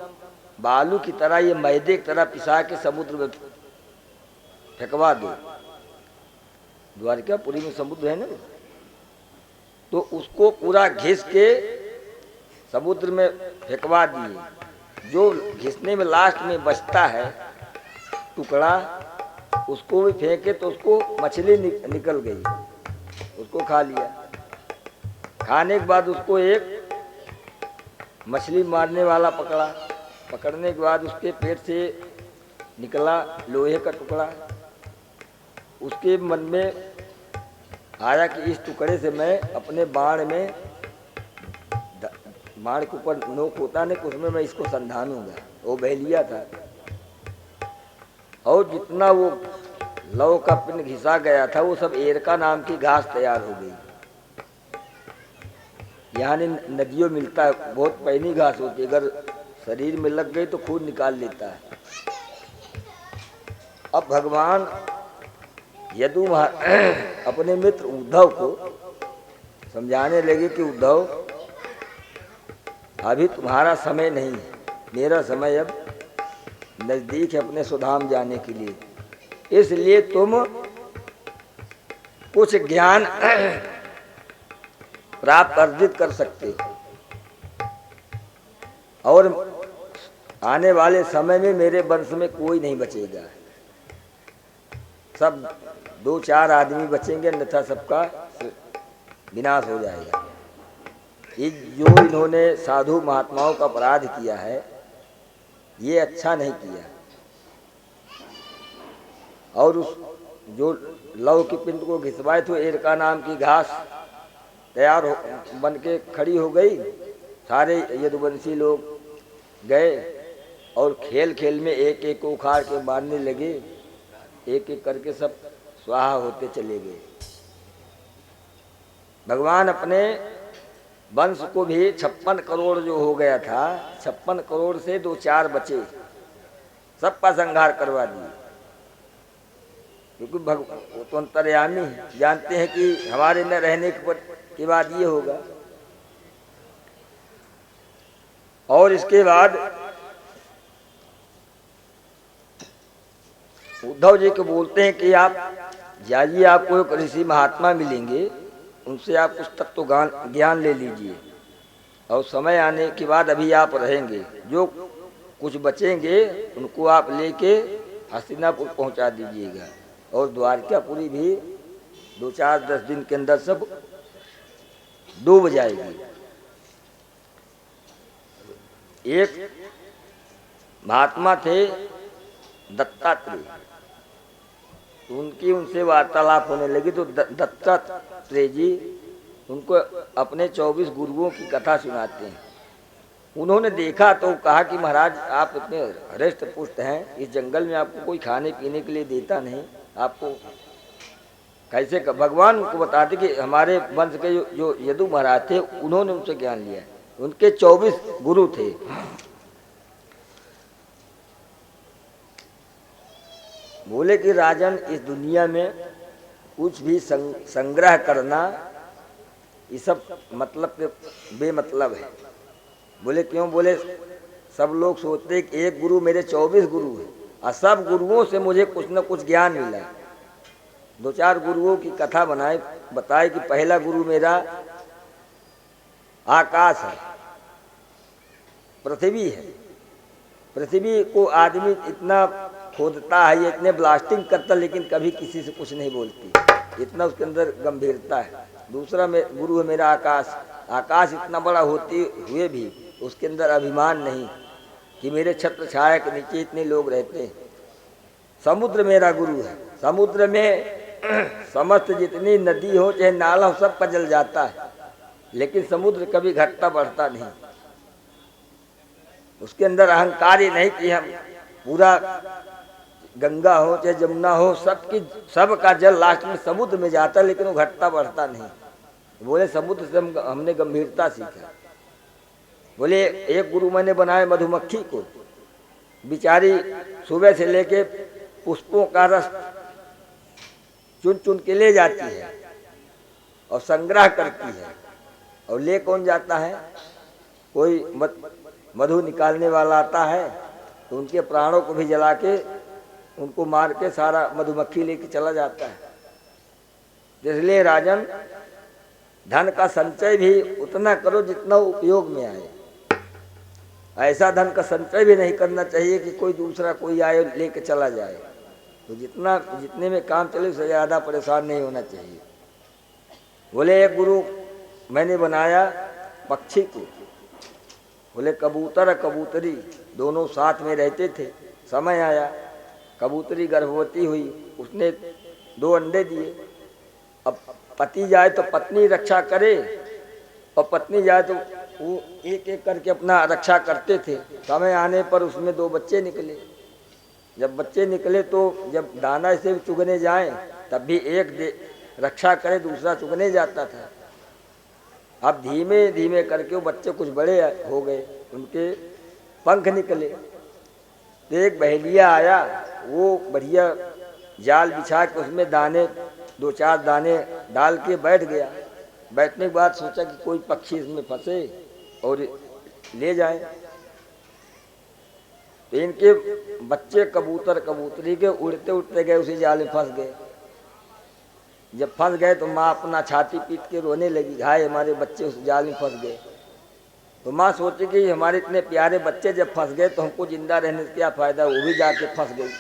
बालू की तरह, ये मैदे की तरह पिसा के समुद्र में फेंकवा दो। द्वारकापुरी में समुद्र है ना, तो उसको पूरा घिस के समुद्र में फेंकवा दिए। जो घिसने में लास्ट में बचता है टुकड़ा, उसको भी फेंके तो उसको मछली निकल गई, उसको खा लिया। खाने के बाद उसको एक मछली मारने वाला पकड़ा, पकड़ने के बाद उसके पेट से निकला लोहे का टुकड़ा। उसके मन में आया कि इस टुकड़े से मैं अपने बाण में, बाण के ऊपर नोक होता नहीं, उसमें मैं इसको संधानूंगा। वो बहलिया था और जितना वो लौ का पिंड घिसा गया था वो सब एरका नाम की घास तैयार हो गई। यहाँ नदियों मिलता है, बहुत पैनी घास होती है, अगर शरीर में लग गई तो खून निकाल लेता है। अब भगवान यदु अपने मित्र उद्धव को समझाने लगे कि उद्धव अभी तुम्हारा समय नहीं है, मेरा समय अब नजदीक है अपने सुधाम जाने के लिए, इसलिए तुम कुछ ज्ञान प्राप्त अर्जित कर सकते हो। और आने वाले समय में मेरे वंश में कोई नहीं बचेगा, सब 2-4 आदमी बचेंगे, अन्यथा सबका विनाश हो जाएगा। ये जो इन्होंने साधु महात्माओं का अपराध किया है, ये अच्छा नहीं किया। और उस जो लव के पिंड को घिसवाए थे, एरका नाम की घास तैयार हो बन के खड़ी हो गई। सारे यदुवंशी लोग गए और खेल खेल में एक एक को उखाड़ के मारने लगे, एक एक करके सब स्वाहा होते चले गए। भगवान अपने वंश को भी 56 करोड़ जो हो गया था, 56 करोड़ से 2-4 बचे, सबका संहार करवा दिए। क्योंकि वो तो अंतर्यामी जानते हैं कि हमारे न रहने के बाद ये होगा। और इसके बाद उद्धव जी को बोलते हैं कि आप जाइए, आपको एक ऋषि महात्मा मिलेंगे, उनसे आप कुछ तत्व ज्ञान ले लीजिए, और समय आने के बाद अभी आप रहेंगे, जो कुछ बचेंगे उनको आप लेके हस्तिनापुर पहुंचा दीजिएगा, और द्वारकापुरी भी 2-4-10 दिन के अंदर सब डूब जाएगी। एक महात्मा थे दत्तात्रेय, उनसे वार्तालाप होने लगी तो दत्तात्रेय जी उनको अपने 24 गुरुओं की कथा सुनाते हैं। उन्होंने देखा तो कहा कि महाराज आप इतने हृष्ट पुष्ट हैं, इस जंगल में आपको कोई खाने पीने के लिए देता नहीं, आपको कैसे भगवान उनको बताते कि हमारे वंश के जो यदु महाराज थे उन्होंने उनसे ज्ञान लिया है। उनके 24 गुरु थे। बोले कि राजन, इस दुनिया में कुछ भी संग्रह करना ये सब मतलब के बेमतलब है। बोले क्यों? बोले सब लोग सोचते कि एक गुरु मेरे 24 गुरु हैं और सब गुरुओं से मुझे कुछ न कुछ ज्ञान मिला। 2-4 गुरुओं की कथा बताए कि पहला गुरु मेरा आकाश है, पृथ्वी है। पृथ्वी को आदमी इतना खोदता है, ये इतने ब्लास्टिंग करता, लेकिन कभी किसी से कुछ नहीं बोलती, इतना उसके अंदर गंभीरता है। दूसरा गुरु है मेरा आकाश। आकाश इतना बड़ा होते हुए भी उसके अंदर अभिमान नहीं कि मेरे छत्र छाया के नीचे इतने लोग रहते हैं। समुद्र मेरा गुरु है। समुद्र में समस्त जितनी नदी हो चाहे नाला हो सब का जल जाता है, लेकिन समुद्र कभी घटता बढ़ता नहीं। उसके अंदर अहंकार ही नहीं कि हम पूरा गंगा हो चाहे जमुना हो सब का जल लास्ट में समुद्र में जाता है, लेकिन वो घटता बढ़ता नहीं। बोले समुद्र से हमने गंभीरता सीखा। बोले एक गुरु मैंने बनाया मधुमक्खी को, बिचारी सुबह से लेके पुष्पों का रस चुन चुन के ले जाती है और संग्रह करती है, और ले कौन जाता है? कोई मधु निकालने वाला आता है तो उनके प्राणों को भी जला के उनको मार के सारा मधुमक्खी लेके चला जाता है। इसलिए राजन, धन का संचय भी उतना करो जितना उपयोग में आए। ऐसा धन का संचय भी नहीं करना चाहिए कि कोई दूसरा कोई आए लेके चला जाए। तो जितने में काम चले उससे ज़्यादा परेशान नहीं होना चाहिए। बोले एक गुरु मैंने बनाया पक्षी को। बोले कबूतर और कबूतरी दोनों साथ में रहते थे। समय आया, कबूतरी गर्भवती हुई, उसने 2 अंडे दिए। अब पति जाए तो पत्नी रक्षा करे, और पत्नी जाए तो वो एक एक करके अपना रक्षा करते थे। समय आने पर उसमें 2 बच्चे निकले। जब बच्चे निकले तो जब दाना से चुगने जाए तब भी एक रक्षा करे, दूसरा चुगने जाता था। अब धीमे धीमे करके वो बच्चे कुछ बड़े हो गए, उनके पंख निकले। तो एक बहेलिया आया, वो बढ़िया जाल बिछा के उसमें दाने 2-4 दाने डाल के बैठ गया। बैठने के बाद सोचा कि कोई पक्षी इसमें फंसे और ले जाए। तो इनके बच्चे कबूतर कबूतरी के उड़ते उड़ते गए, उसी जाल में फंस गए। जब फंस गए तो माँ अपना छाती पीट के रोने लगी, हाय हमारे बच्चे उस जाल में फंस गए। तो माँ सोची कि हमारे इतने प्यारे बच्चे जब फंस गए तो हमको जिंदा रहने से क्या फायदा, वो भी जाके फंस गई।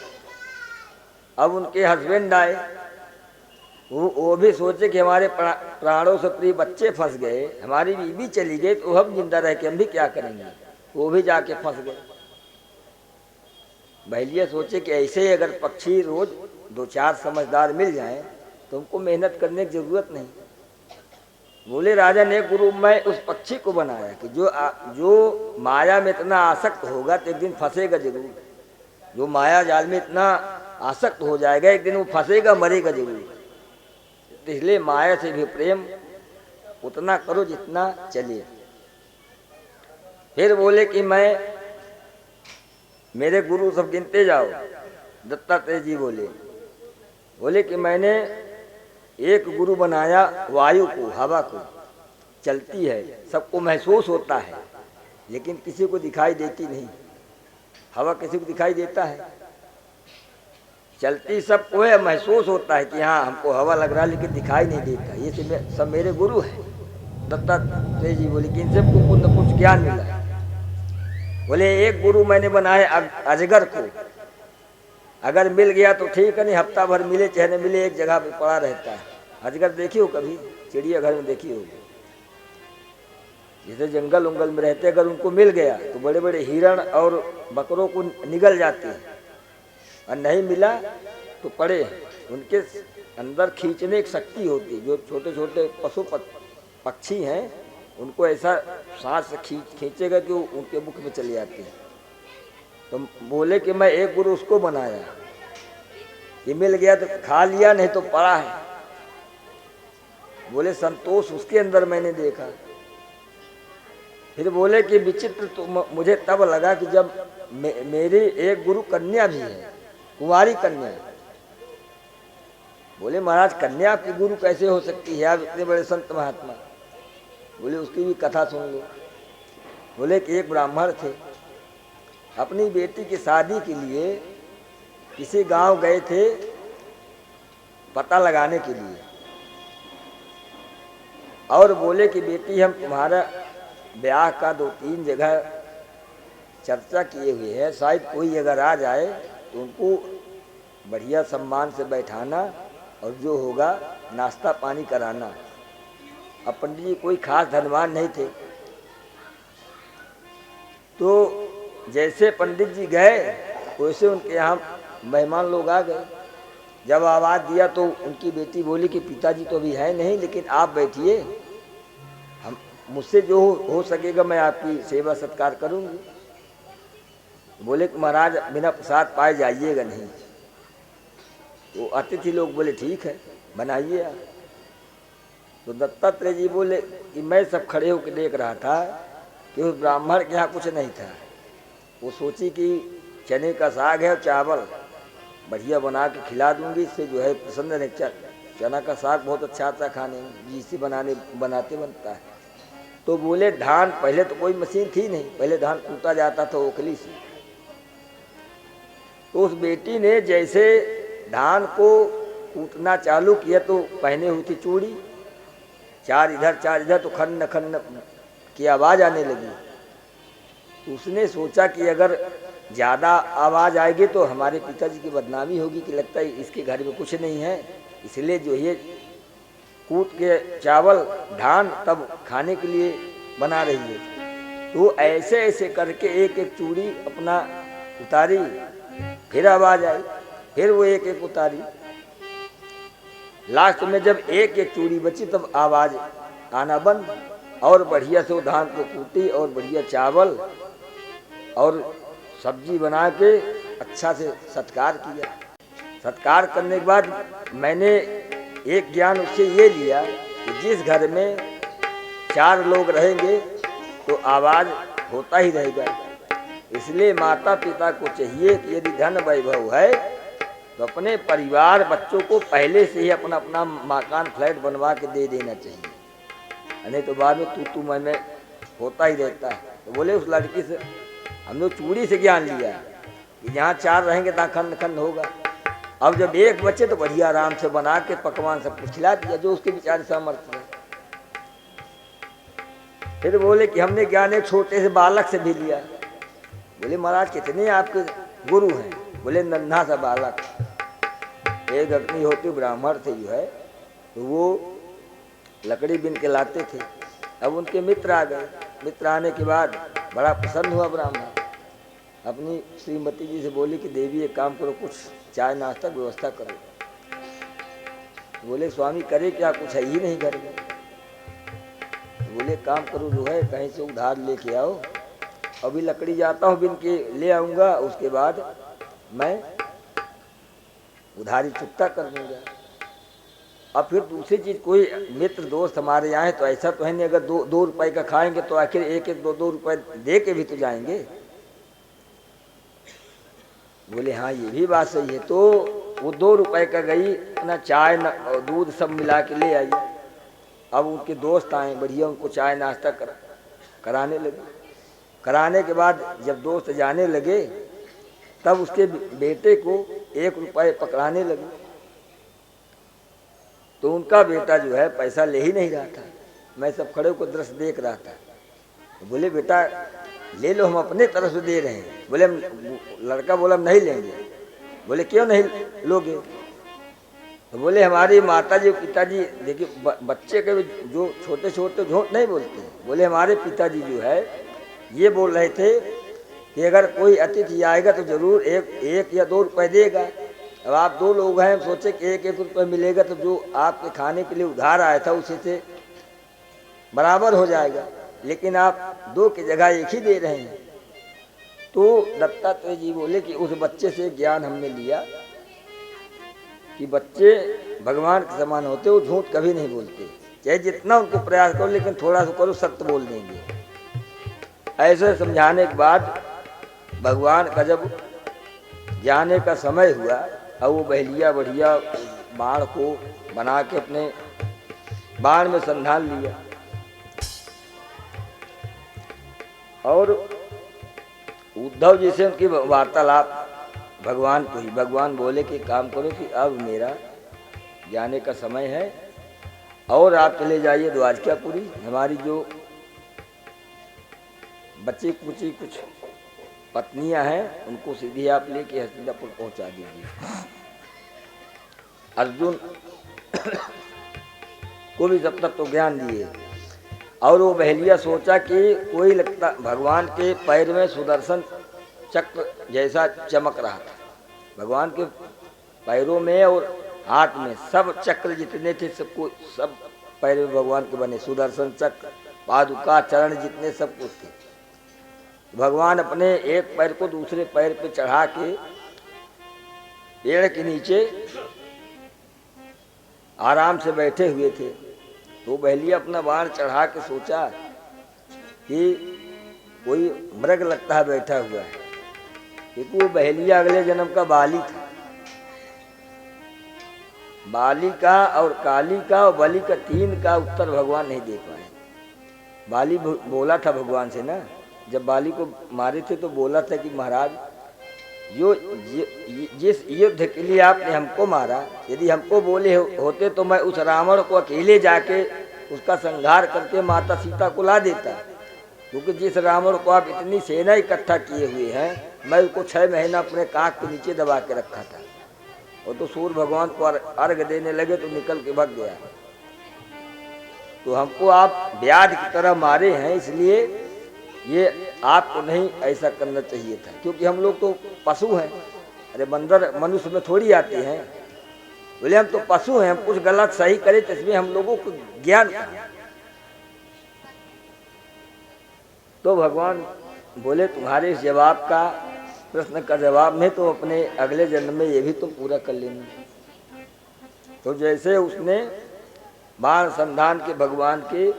अब उनके हस्बैंड आए, वो भी सोचे कि हमारे प्राणों से प्रिय बच्चे फंस गए, हमारी बीवी चली गई, तो हम जिंदा रह के हम भी क्या करेंगे, वो भी जाके फंस गए। बहलिया सोचे कि ऐसे ही अगर पक्षी रोज 2-4 समझदार मिल जाएं तो हमको मेहनत करने की जरूरत नहीं। बोले राजा ने गुरु मैं उस पक्षी को बनाया कि जो माया में इतना आसक्त होगा तो एक दिन फंसेगा जरूर, जो माया जाल में इतना आसक्त हो जाएगा एक दिन वो फंसेगा, मरेगा जरूर। तो इसलिए माया से भी प्रेम उतना करो जितना चले। फिर बोले कि मैं, मेरे गुरु सब गिनते जाओ। दत्तात्रेय जी बोले कि मैंने एक गुरु बनाया वायु को, हवा को, चलती है, सबको महसूस होता है लेकिन किसी को दिखाई देती नहीं। हवा किसी को दिखाई देता है, चलती सबको है, महसूस होता है कि हाँ हमको हवा लग रहा है लेकिन दिखाई नहीं देता। ये सब मेरे गुरु हैं। दत्तात्रेय जी बोले कि इनसे कुछ न कुछ ज्ञान मिला। बोले एक गुरु मैंने बनाया अजगर को, अगर मिल गया तो ठीक है, नहीं हफ्ता भर मिले चाहे न मिले एक जगह पे पड़ा रहता है। अजगर देखी हो कभी, चिड़ियाघर में देखी होगी, जैसे जंगल उंगल में रहते, अगर उनको मिल गया तो बड़े बड़े हिरण और बकरों को निगल जाते हैं, और नहीं मिला तो पड़े। उनके अंदर खींचने की शक्ति होती है। जो छोटे छोटे पशु पक्षी हैं उनको ऐसा सांस से खींचेगा कि उनके मुख में चले जाते हैं। तो बोले कि मैं एक गुरु उसको बनाया, ये मिल गया तो खा लिया, नहीं तो पड़ा है। बोले संतोष उसके अंदर मैंने देखा। फिर बोले कि विचित्र तो मुझे तब लगा कि जब मेरी एक गुरु कन्या भी है, कुंवारी कन्या। बोले महाराज कन्या आपकी गुरु कैसे हो सकती है, आप इतने बड़े संत महात्मा। बोले उसकी भी कथा सुन लो। बोले कि एक ब्राह्मण थे, अपनी बेटी की शादी के लिए किसी गांव गए थे पता लगाने के लिए, और बोले कि बेटी हम तुम्हारा ब्याह का 2-3 जगह चर्चा किए हुए हैं, शायद कोई अगर आ जाए तो उनको बढ़िया सम्मान से बैठाना और जो होगा नाश्ता पानी कराना। अब पंडित जी कोई खास धनवान नहीं थे, तो जैसे पंडित जी गए वैसे उनके यहाँ मेहमान लोग आ गए। जब आवाज़ दिया तो उनकी बेटी बोली कि पिताजी तो अभी है नहीं, लेकिन आप बैठिए, हम मुझसे जो हो सकेगा मैं आपकी सेवा सत्कार करूँगी। बोले कि महाराज बिना प्रसाद पाए जाइएगा नहीं। वो अतिथि लोग बोले ठीक है बनाइए आप। तो दत्तात्रेय जी बोले कि मैं सब खड़े होकर देख रहा था कि उस ब्राह्मण के यहाँ कुछ नहीं था। वो सोची कि चने का साग है और चावल बढ़िया बना के खिला दूंगी, इससे जो है प्रसन्न रहे। चना का साग बहुत अच्छा आता खाने में, जिसे बनाते बनता है। तो बोले धान, पहले तो कोई मशीन थी नहीं, पहले धान कूटा जाता था ओखली से। तो उस बेटी ने जैसे धान को कूटना चालू किया तो पहने हुई थी चूड़ी, 4 इधर 4 इधर, तो खन्न खन्न की आवाज़ आने लगी। उसने सोचा कि अगर ज़्यादा आवाज़ आएगी तो हमारे पिताजी की बदनामी होगी कि लगता है इसके घर में कुछ नहीं है, इसलिए जो ये कूट के चावल धान तब खाने के लिए बना रही है। तो ऐसे ऐसे करके एक एक चूड़ी अपना उतारी, फिर आवाज़ आई, फिर वो एक एक उतारी। लास्ट में जब एक एक चूड़ी बची तब आवाज़ आना बंद, और बढ़िया से वो धान को कूटी और बढ़िया चावल और सब्जी बना के अच्छा से सत्कार किया। सत्कार करने के बाद मैंने एक ज्ञान उससे ये लिया कि जिस घर में 4 लोग रहेंगे तो आवाज़ होता ही रहेगा। इसलिए माता पिता को चाहिए कि यदि धन वैभव है तो अपने परिवार बच्चों को पहले से ही अपना अपना मकान फ्लैट बनवा के दे देना चाहिए, नहीं तो बाद में तू मैं होता ही रहता है। तो बोले उस लड़की से हम लोग चूड़ी से ज्ञान लिया कि जहाँ 4 रहेंगे तहाँ खंड खंड होगा। अब जब एक बच्चे तो बढ़िया आराम से बना के पकवान सब कुछ खिला दिया जो उसके विचार सामर्थ्य है। फिर बोले कि हमने ज्ञान एक छोटे से बालक से भी लिया। बोले महाराज कितने आपके गुरु हैं? बोले नन्हा सा बालक। एक अग्निहोत्री ब्राह्मण थे जो है, तो वो लकड़ी बिन के लाते थे। अब उनके मित्र आ गए। मित्र आने के बाद बड़ा प्रसन्न हुआ ब्राह्मण। अपनी श्रीमती जी से बोली कि देवी एक काम करो, कुछ चाय नाश्ता की व्यवस्था करो। बोले स्वामी करे क्या, कुछ है ही नहीं घर में। बोले काम करो जो है कहीं से उधार लेके आओ, अभी लकड़ी जाता हूँ बिन के ले आऊँगा, उसके बाद मैं उधारी चुकता कर दूँगा। अब फिर दूसरी चीज़, कोई मित्र दोस्त हमारे यहाँ है तो ऐसा तो है नहीं अगर दो रुपए का खाएंगे तो आखिर एक एक दो रुपए दे के भी तो जाएंगे। बोले हाँ ये भी बात सही है। तो वो 2 रुपए का गई, ना चाय ना दूध सब मिला के ले आई। अब उनके दोस्त आए, बढ़िया उनको चाय नाश्ता कराने लगे। कराने के बाद जब दोस्त जाने लगे तब उसके बेटे को 1 रुपए पकड़ाने लगे। तो उनका बेटा जो है पैसा ले ही नहीं रहा था। मैं सब खड़े को दृश्य देख रहा था। तो बोले बेटा ले लो, हम अपने तरफ से दे रहे हैं। बोले लड़का बोला हम नहीं लेंगे। बोले क्यों नहीं लोगे? तो बोले हमारी माता जी पिताजी, देखिए बच्चे के जो छोटे छोटे झूठ नहीं बोलते। बोले हमारे पिताजी जो है ये बोल रहे थे कि अगर कोई अतिथि आएगा तो जरूर एक या 2 रुपए देगा। अब आप 2 लोग हैं, सोचे कि 1-1 रुपये मिलेगा तो जो आपके खाने के लिए उधार आया था उसी से बराबर हो जाएगा, लेकिन आप 2 की जगह 1 ही दे रहे हैं। तो दत्तात्रेय जी बोले कि उस बच्चे से ज्ञान हमने लिया कि बच्चे भगवान के समान होते, वो झूठ कभी नहीं बोलते, चाहे जितना उनको प्रयास करो, लेकिन थोड़ा सा करो सत्य बोल देंगे। ऐसे समझाने के बाद भगवान का जब जाने का समय हुआ, अब वो बहलिया बढ़िया बाण को बना के अपने बाण में संधान लिया और उद्धव जी से उनकी वार्तालाप भगवान को ही। भगवान बोले कि काम करो कि अब मेरा जाने का समय है और आप चले जाइए द्वारकापुरी। हमारी जो बच्ची कुची कुछ पत्नियां हैं उनको सीधी आप लेके हस्तिनापुर पहुंचा दीजिए। अर्जुन को भी जब तक तो ज्ञान दिए और वो बहलिया सोचा कि कोई लगता भगवान के पैर में सुदर्शन चक्र जैसा चमक रहा था। भगवान के पैरों में और हाथ में सब चक्र जितने थे सबको सब पैर में भगवान के बने, सुदर्शन चक्र पादुका चरण जितने सब कुछ थे। भगवान अपने एक पैर को दूसरे पैर पे चढ़ा के पेड़ के नीचे आराम से बैठे हुए थे। तो बहलिया अपना बाण चढ़ा के सोचा कि कोई मृग लगता है बैठा हुआ है, क्योंकि वो बहलिया अगले जन्म का बाली था। बाली का और काली का और बलि का 3 का उत्तर भगवान नहीं दे पाए। बाली बोला था भगवान से ना, जब बाली को मारे थे तो बोला था कि महाराज जिस युद्ध के लिए आपने हमको मारा, यदि हमको बोले होते तो मैं उस रावण को अकेले जाके उसका संहार करके माता सीता को ला देता, क्योंकि जिस रावण को आप इतनी सेना इकट्ठा किए हुए हैं, मैं उसको 6 महीना अपने काख के नीचे दबा के रखा था। और तो सूर्य भगवान को अर्घ देने लगे तो निकल के भाग गया। तो हमको आप व्याध की तरह मारे हैं, इसलिए ये आपको नहीं ऐसा करना चाहिए था, क्योंकि हम लोग तो पशु हैं। अरे बंदर मनुष्य में थोड़ी आते हैं। बोले हम तो पशु हैं, हम कुछ गलत सही करें तो इसमें हम लोगों को ज्ञान कहाँ। तो भगवान बोले तुम्हारे इस जवाब का प्रश्न का जवाब नहीं तो अपने अगले जन्म में ये भी तुम पूरा कर लेना। तो जैसे उसने बाण संधान के भगवान के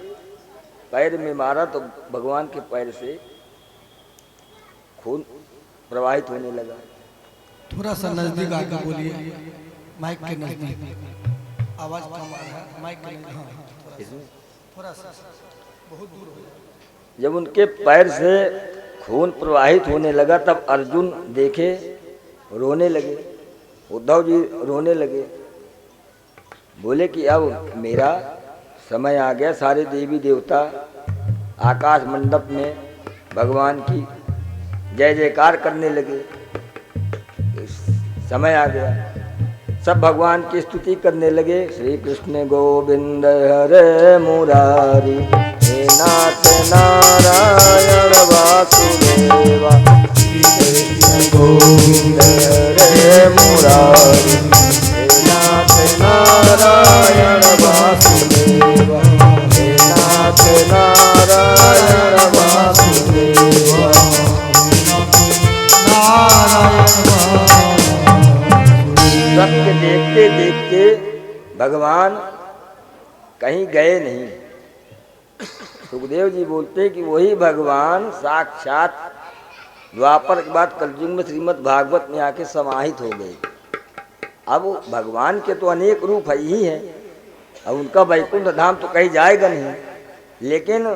पैर में मारा तो भगवान के पैर से खून प्रवाहित होने लगा। थोड़ा सा नजदीक आकर बोलिए, माइक के नजदीक आवाज कम आ रहा है, माइक के नजदीक थोड़ा सा बहुत दूर हो जाए। जब उनके पैर से खून प्रवाहित होने लगा तब अर्जुन देखे रोने लगे, उद्धव जी रोने लगे। बोले कि अब मेरा समय आ गया, सारे देवी देवता आकाश मंडप में भगवान की जय जयकार करने लगे। समय आ गया, सब भगवान की स्तुति करने लगे। श्री कृष्ण गोविंद हरे मुरारी, हे नाथ नारायण वासुदेवा। श्री कृष्ण गोविंद हरे मुरारी, हे नाथ नारायण वासुदेवा। हे नाथ नारायण वासुदेवा। सबके देखते देखते भगवान कहीं गए नहीं। सुखदेव जी बोलते कि वही भगवान साक्षात द्वापर के बाद कलयुग में श्रीमद् भागवत में आके समाहित हो गए। अब भगवान के तो अनेक रूप ही हैं, अब उनका वैकुंठ धाम तो कहीं जाएगा नहीं, लेकिन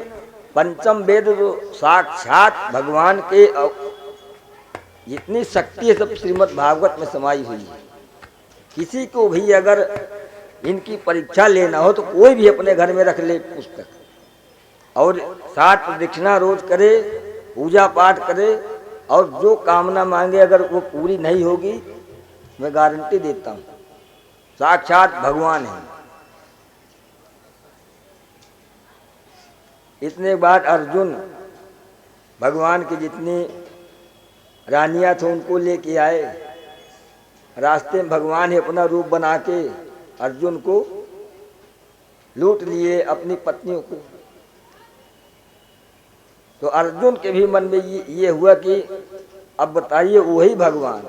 पंचम वेद जो साक्षात भगवान के जितनी शक्ति है सब श्रीमद् भागवत में समाई हुई है। किसी को भी अगर इनकी परीक्षा लेना हो तो कोई भी अपने घर में रख ले पुस्तक, और 60 प्रदक्षिणा रोज करे, पूजा पाठ करे, और जो कामना मांगे अगर वो पूरी नहीं होगी, मैं गारंटी देता हूँ साक्षात भगवान है। इतने बाद अर्जुन भगवान की जितनी रानियां थी उनको लेके आए। रास्ते में भगवान ने अपना रूप बना के अर्जुन को लूट लिए, अपनी पत्नियों को। तो अर्जुन के भी मन में ये हुआ कि अब बताइए, वही भगवान,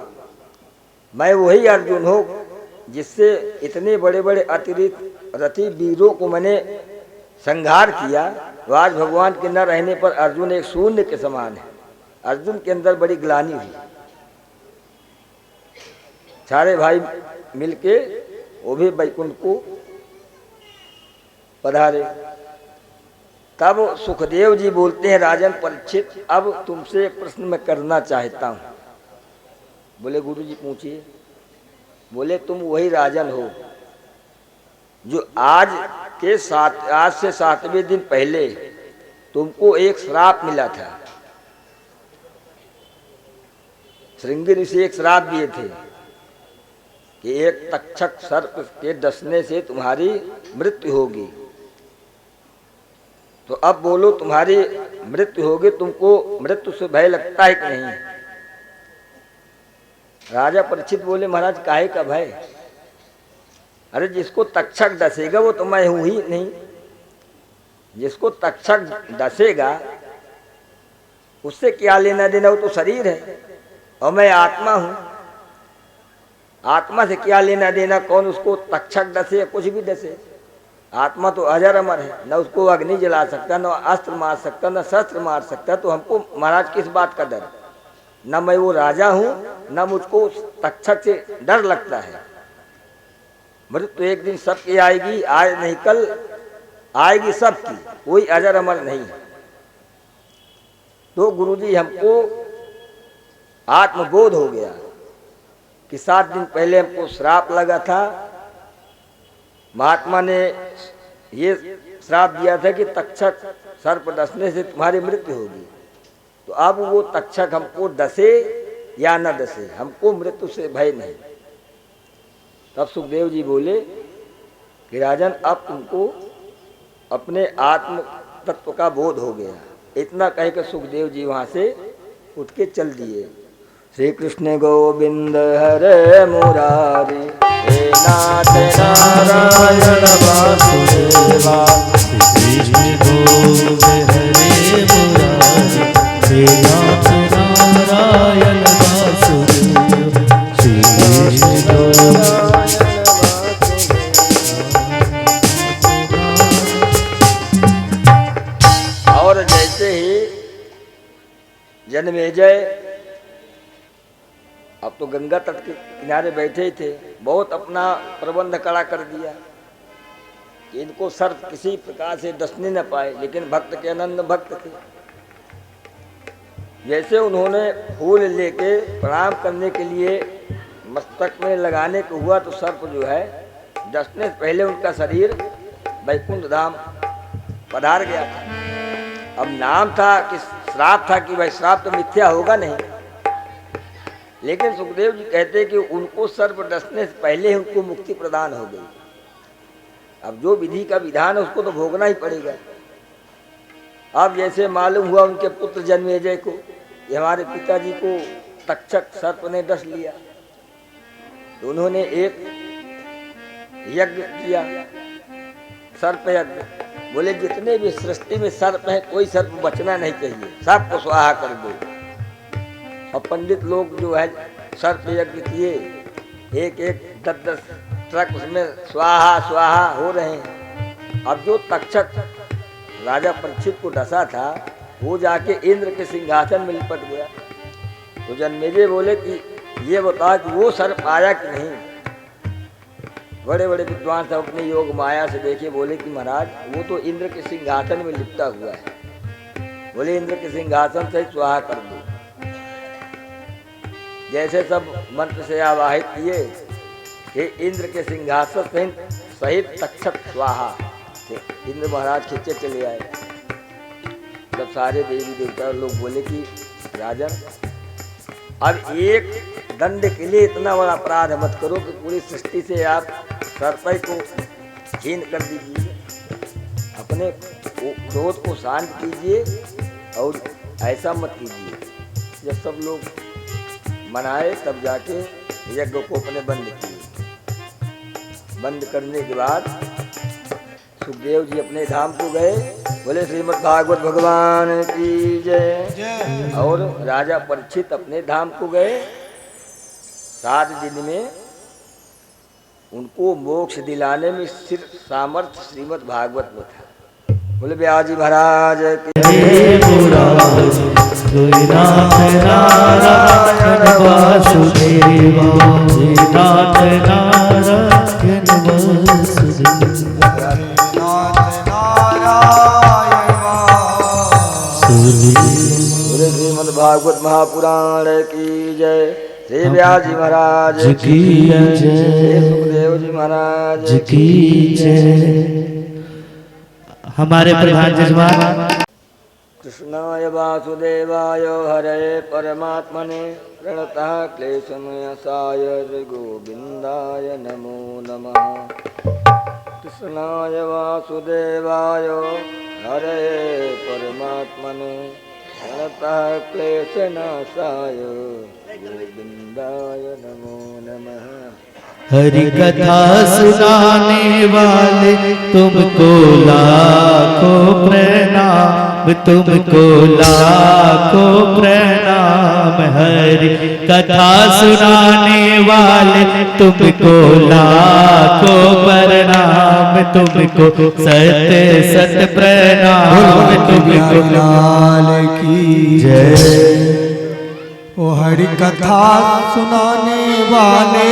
मैं वही अर्जुन हूँ जिससे इतने बड़े बड़े अतिरिक्त रथी वीरों को मैंने संहार किया, तो आज भगवान के न रहने पर अर्जुन एक शून्य के समान है। अर्जुन के अंदर बड़ी ग्लानि हुई। सारे भाई मिलके वो भी वैकुंठ को पधारे। तब सुखदेव जी बोलते हैं, राजन परीक्षित, अब तुमसे एक प्रश्न मैं करना चाहता हूं। बोले गुरु जी पूछिए। बोले तुम वही राजन हो जो आज से 7वें दिन पहले तुमको एक श्राप मिला था। श्रृंगी ऋषि एक श्राप दिए थे कि एक तक्षक सर्प के डसने से तुम्हारी मृत्यु होगी। तो अब बोलो, तुम्हारी मृत्यु होगी, तुमको मृत्यु से भय लगता है कि नहीं? राजा परीक्षित बोले, महाराज काहे का भय? अरे जिसको तक्षक डसेगा वो तो मैं हूं ही नहीं। जिसको तक्षक डसेगा उससे क्या लेना देना, वो तो शरीर है, और मैं आत्मा हूं। आत्मा से क्या लेना देना, कौन उसको तक्षक डसे या कुछ भी डसे। आत्मा तो अजर अमर है, न उसको अग्नि जला सकता, न अस्त्र मार सकता, न शस्त्र मार सकता। तो हमको महाराज किस बात का डर? न मैं वो राजा हूं, न मुझको तक्षक से डर लगता है। मृत्यु तो एक दिन सबकी आएगी, आज नहीं कल आएगी सबकी, कोई अजर अमर नहीं है। तो गुरुजी हमको आत्मबोध हो गया कि 7 दिन पहले हमको श्राप लगा था। महात्मा ने ये श्राप दिया था कि तक्षक सर्प डसने से तुम्हारी मृत्यु होगी। तो अब वो तक्षक हमको डसे या न डसे, हमको मृत्यु से भय नहीं। तब सुखदेव जी बोले कि राजन, अब तुमको अपने आत्म तत्व का बोध हो गया। इतना कह कर सुखदेव जी वहां से उठ के चल दिए। श्री कृष्ण गोविंद हरे मुरारी, हे नाथ नारायण वासुदेवा। श्री कृष्ण गोविंद हरे मुरारी, हे नाथ नारायण वासुदेवा। श्री कृष्ण गोविंद। और जैसे ही जन्मेजय अब तो गंगा तट के किनारे बैठे ही थे, बहुत अपना प्रबंध खड़ा कर दिया कि इनको सर्प किसी प्रकार से डसने न पाए। लेकिन भक्त के अनंत भक्त थे। जैसे उन्होंने फूल लेके प्रणाम करने के लिए मस्तक में लगाने को हुआ, तो सर्प जो है डसने से पहले उनका शरीर वैकुंठ धाम पधार गया था। अब नाम था कि श्राप था कि भाई श्राप तो मिथ्या होगा नहीं, लेकिन सुखदेव जी कहते कि उनको सर्प डसने से पहले ही उनको मुक्ति प्रदान हो गई। अब जो विधि का विधान है उसको तो भोगना ही पड़ेगा। अब जैसे मालूम हुआ उनके पुत्र जन्मेजय को कि हमारे पिताजी को तक्षक सर्प ने डस लिया, तो उन्होंने एक यज्ञ किया, सर्प यज्ञ। बोले जितने भी सृष्टि में सर्प है कोई सर्प बचना नहीं चाहिए, सबको स्वाहा कर दो। और पंडित लोग जो है सर्प यज्ञ किए, एक एक 10-10 ट्रक उसमें स्वाहा स्वाहा हो रहे हैं। अब जो तक्षक राजा परीक्षित को डसा था वो जाके इंद्र के सिंहासन में लिपट गया। तो जन्मेजय बोले कि ये बता कि वो सर्प आया कि नहीं। बड़े बड़े विद्वान सब अपने योग माया से देखे, बोले कि महाराज वो तो इंद्र के सिंहासन में लिपटा हुआ है। बोले इंद्र के सिंहासन से स्वाहा कर दो। जैसे सब मंत्र से आवाहित किए कि इंद्र के सिंहासन सहित तक्षक स्वाहा, इंद्र महाराज खींचे चले आए। जब सारे देवी देवता लोग बोले कि राजन अब एक दंड के लिए इतना बड़ा अपराध मत करो कि पूरी सृष्टि से आप सर्प को छीन कर दीजिए, अपने क्रोध को शांत कीजिए और ऐसा मत कीजिए। जब सब लोग मनाए तब जाके यज्ञ को अपने बंद किए। बंद करने के बाद सुखदेव जी अपने धाम को गए। बोले श्रीमद् भागवत भगवान की जय। और राजा परीक्षित अपने धाम को गए। 7 दिन में उनको मोक्ष दिलाने में सिर्फ सामर्थ्य श्रीमद् भागवत में था। बोले व्यास जी महाराज श्रीमद् भागवत महापुराण की जय। श्री व्यास जी महाराज की जय। श्री सुखदेव जी महाराज की जय। हमारे प्रधान जजमान कृष्णाय वासुदेवाय हरे परमात्मने प्रणतः क्लेशमयसाय गोविंदाय नमो नमः। कृष्णाय वासुदेवाय हरे परमात्मने प्रणतः क्लेशनाशाय गोविंदाय नमो नमः। हरि कथा सुनाने वाले तुमको लाखों प्रणाम, तुमको लाखों प्रणाम। हरि कथा सुनाने वाले तुमको लाखों प्रणाम, तुमको सत सत प्रणाम, तुमको लाल की जय। ओ हरि कथा सुनाने वाले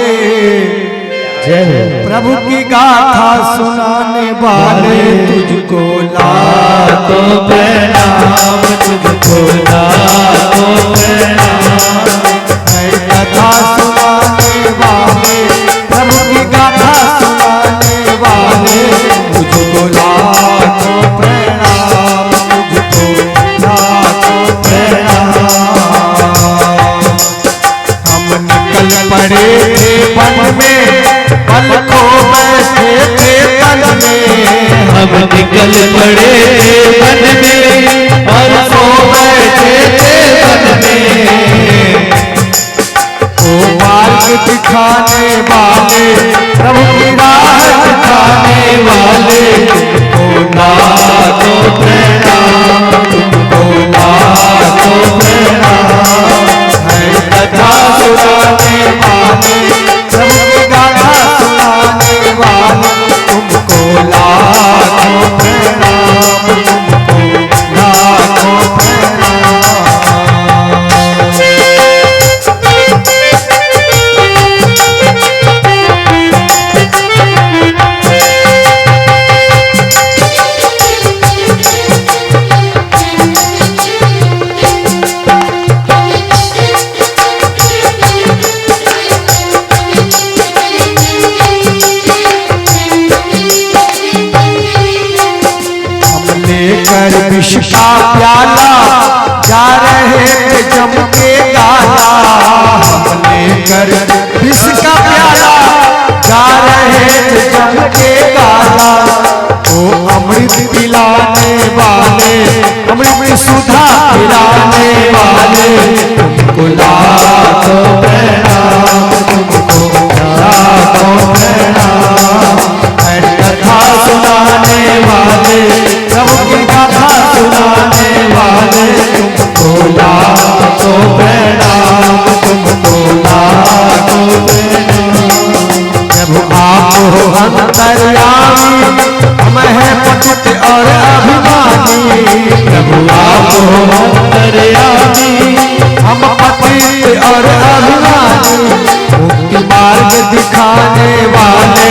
जय प्रभु की गाथा सुनाने वाले तुझको लाखों प्रणाम, तुझको लाखों प्रणाम। हरि कथा सुनाने वाले प्रभु की गाथा सुनाने वाले तुझको लाखों प्रणाम, तुझको लाखों प्रणाम। हम निकल पड़े थे वन में, पल को बैठे थे तन में। हम निकल पड़े वन में, पल को बैठे थे वन में। ओ मार्ग दिखाने वाले प्रभु की राह दिखाने वाले तुमको लाखों प्रणाम, तुमको लाखों प्रणाम। हरि कथा सुनाने वाले प्रभु की गाथा सुनाने वाले तुमको लाखों प्रणाम, तुमको लाखों प्रणाम। लेकर विष का प्याला जा रहे थे जम के गाला। हम लेकर विष का प्याला जा रहे थे जम के गाला। ओ अमृत पिलाने वाले, अमृत सुधा पिलाने वाले, तुमको लाखों प्रणाम, तुमको लाखों प्रणाम। कथा सुनाने वाले, सबकी कथा सुनाने वाले, तुमको लाखों प्रणाम, तुमको लाखों प्रणाम। प्रभु आप हो अंतर्यामी, हम हैं पतित और अभिमानी। प्रभु आप हो अंतर्यामी, हम पतित और अभिमानी। मुक्ति मार्ग दिखाने वाले,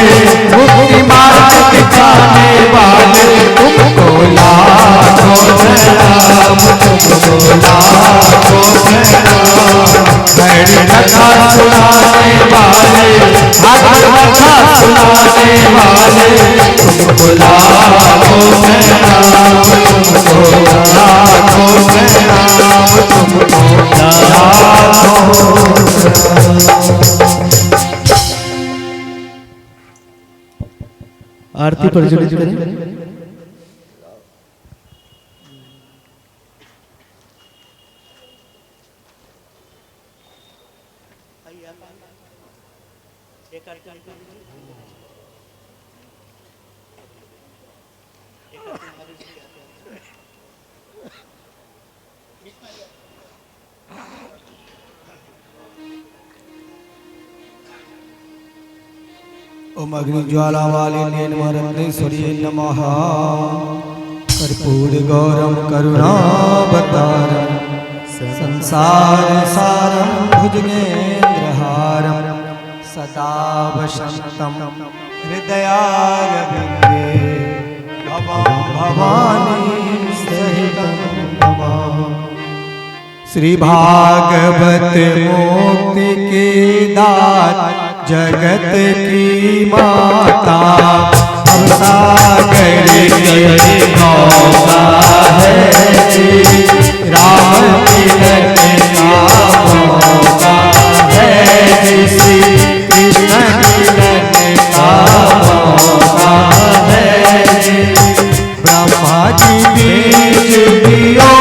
मुक्ति मार्ग दिखाने वाले, तुमको लाखों प्रणाम, तुमको लाखों प्रणाम। हरि कथा सुनाने वाले, भागवत कथा सुनाने वाले, तुमको लाखों प्रणाम, तुमको लाखों प्रणाम, तुमको लाखों आरती प्रज्वलित करें। ओम अग्नि ज्वाला वाले नरत्नेश्वरी नमः। कर्पूर गौरम करुणावतारम, संसार सारम भुजगेन्द्रहारम, सदा वसंतम हृदयारविंदे, भवां भवानी सहितं नमामि। श्री भागवत मुक्ति की दात, जगत की माता, हम सागर के नौका है जी। राम मिलन का मौका है जी, श्री कृष्ण मिलन का मौका है जी। ब्रह्मा जी बीच दियो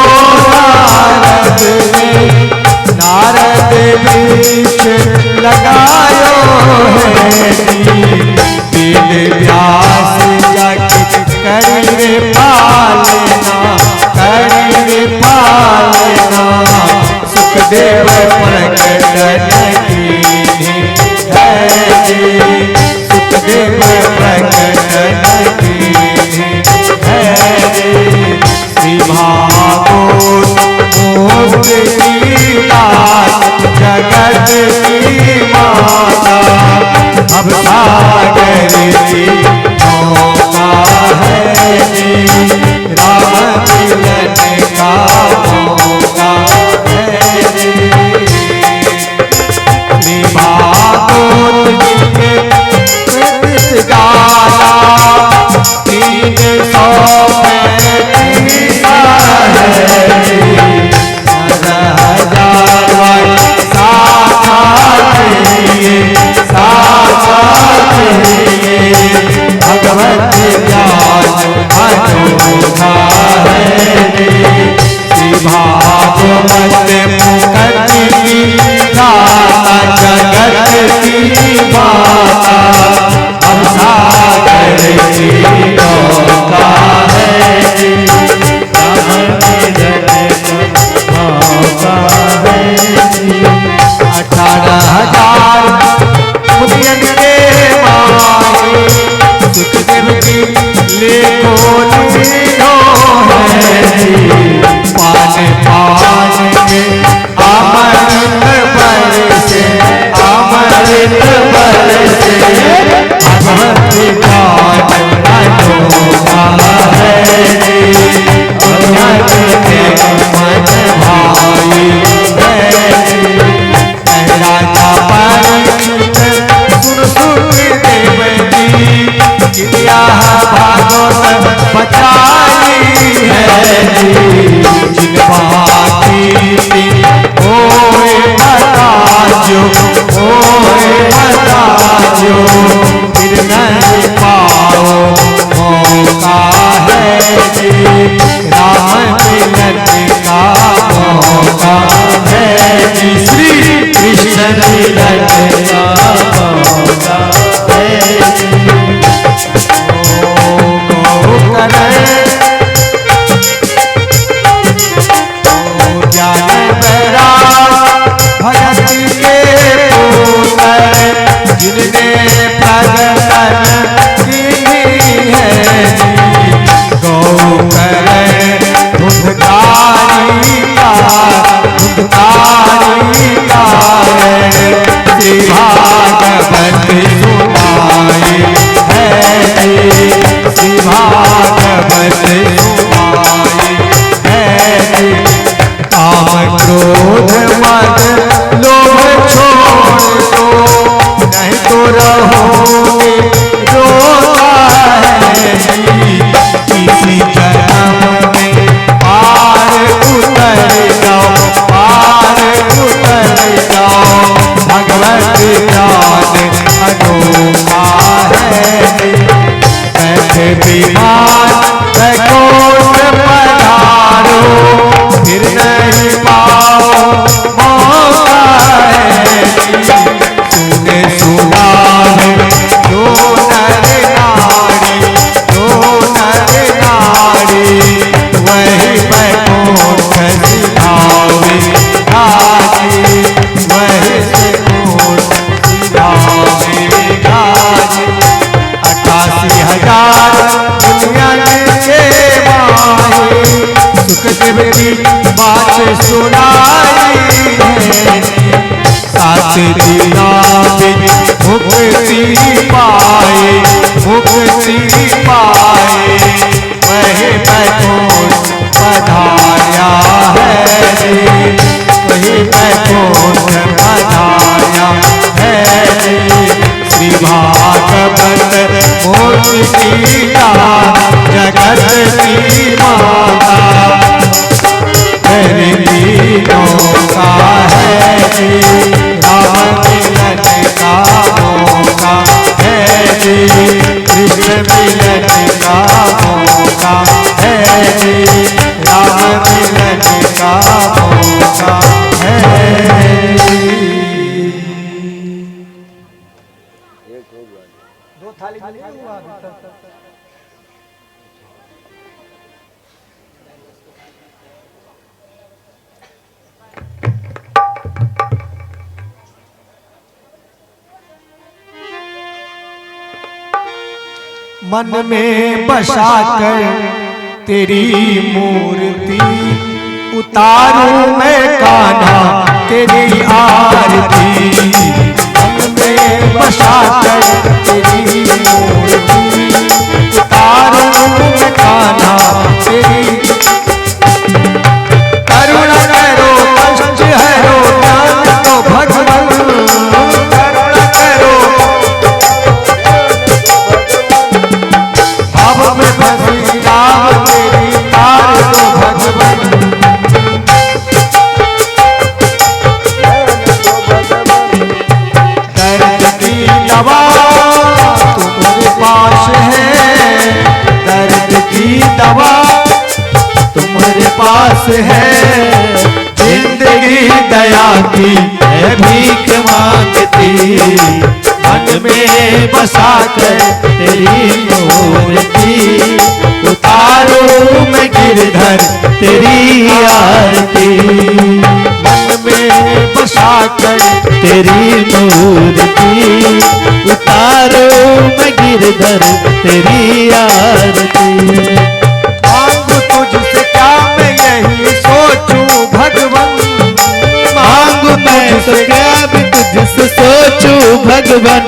नारद ने, नारद बीच लगायो है जी। वेद व्यास जग करिवे पालना, करिवे पालना, सुखदेव प्रकटन कीन्ही है जी। सुखदेव प्रकटन कीन्ही है जी। श्री भागवत मुक्ति की दात, जगत की माता, अब सागर की नौका है जी। राम मिलन का मौका है जी। श्री भागवत जी के कृत गाला, 335 है जी। भगवत ज्ञान अनोखा है जी। श्री भागवत मुक्ति की दाता, जगत की माता, हम सागर की नौका है जी। राम मिलन का मौका है जी। 18,000 मुनियन के माए, सुखदेव की लेखो लीलो है जी। पान पान में अमृत बरसे, अमृत बरसे, भगवत ज्ञान अनोखा है जी। अज्ञान के मन भाई है जी। राजा परीक्षित सुन सुखदेव जी, किया भागवत बचाई है जी जिन बाकी ओए बताजो ओए बताजो फिर नहीं पाओ मौका है जी राम मिलन का मौका है जी श्री कृष्ण मिलन का मौका है जी जिनने प्रगटन की है गौ करे धुंधकारी का श्री भागवत सुनाए है श्री भागवत सुनाए है काम क्रोध मद लोभ छोड़ दो नहीं तो रहोगे रोता है किसी जन्म में पार उतर जाओ भगवत ज्ञान अनोखा है बैठे विमान बैकोट पधारो फिर नहीं पाओ मौका है तूने सुना है जो नर नारी वही बैकोट सिधावे गाजी वही बैकोट सिधावे गाजी 88,000 दुनिया के माही सुखदेव की बात सुनाई है सात दिना मुक्ति पाए वही बैकोट पधाया है वही बैकोट पधाया है श्री भागवत मूर्ति कीता जगत की माता तेरे दीनों का है राम मिलन का मौका है कृष्ण मिलन का मौका है राम मिलन का मौका है दो थाली हुआ मन में बसा कर तेरी मूर्ति उतारूं मैं कान्हा तेरी आरती मन में बसा कर तेरी मूर्ति उतारूं मैं कान्हा तेरी करुणा करो कष्ट हरो ज्ञान दो भगवान करुणा करो भाव में फंसी राम तेरी तार दो भगवान दर्द की दवा तुम्हारे पास है दर्द की दवा तुम्हारे पास है जिंदगी दया की है भीख मांगती मन में बसा कर तेरी मूर्ति उतारो मैं गिरधर तेरी आरती मन में बसा कर तेरी मूर्ति उतारो मैं गिरधर तेरी आरती मांगू तुझसे क्या मैं यही सोचूं भगवान मांगू तुझसे क्या भी तुझसे सोचूं भगवान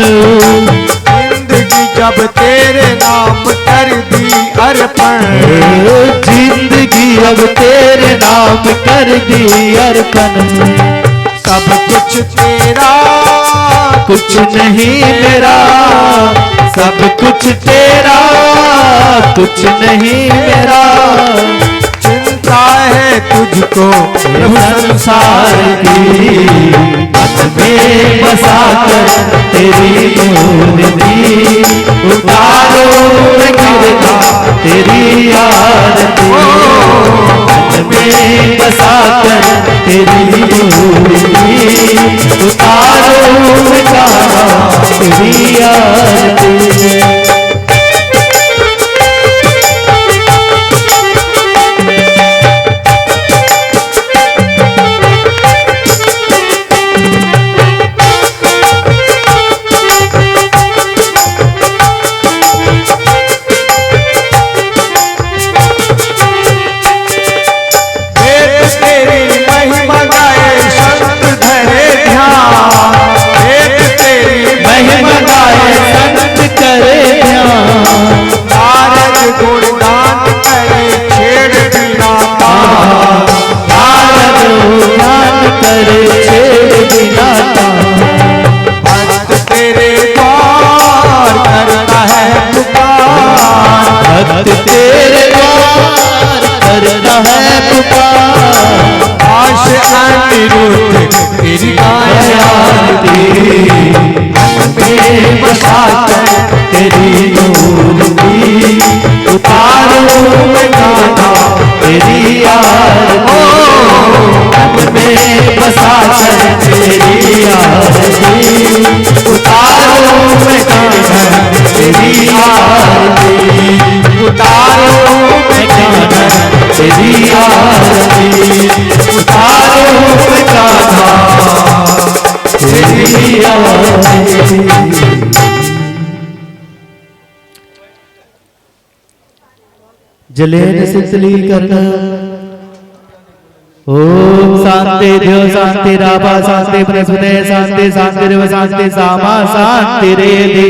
जिंदगी जब तेरे नाम कर दी अर्पण जिंदगी अब तेरे नाम कर दी अर्पण सब कुछ तेरा कुछ नहीं मेरा सब कुछ तेरा कुछ नहीं मेरा तुझको प्रभु संसार की मन में बसाकर तेरी मूर्ति उतारो मैं गिरता तेरी आरती मन में बसाकर तेरी मूर्ति उतारो मैं गाना तेरी आरती। जलेन सितली करना ओम शांति देव शांति राभा शांति बृहस्पति शांति शांति देव शांति सामा शांति रे दी।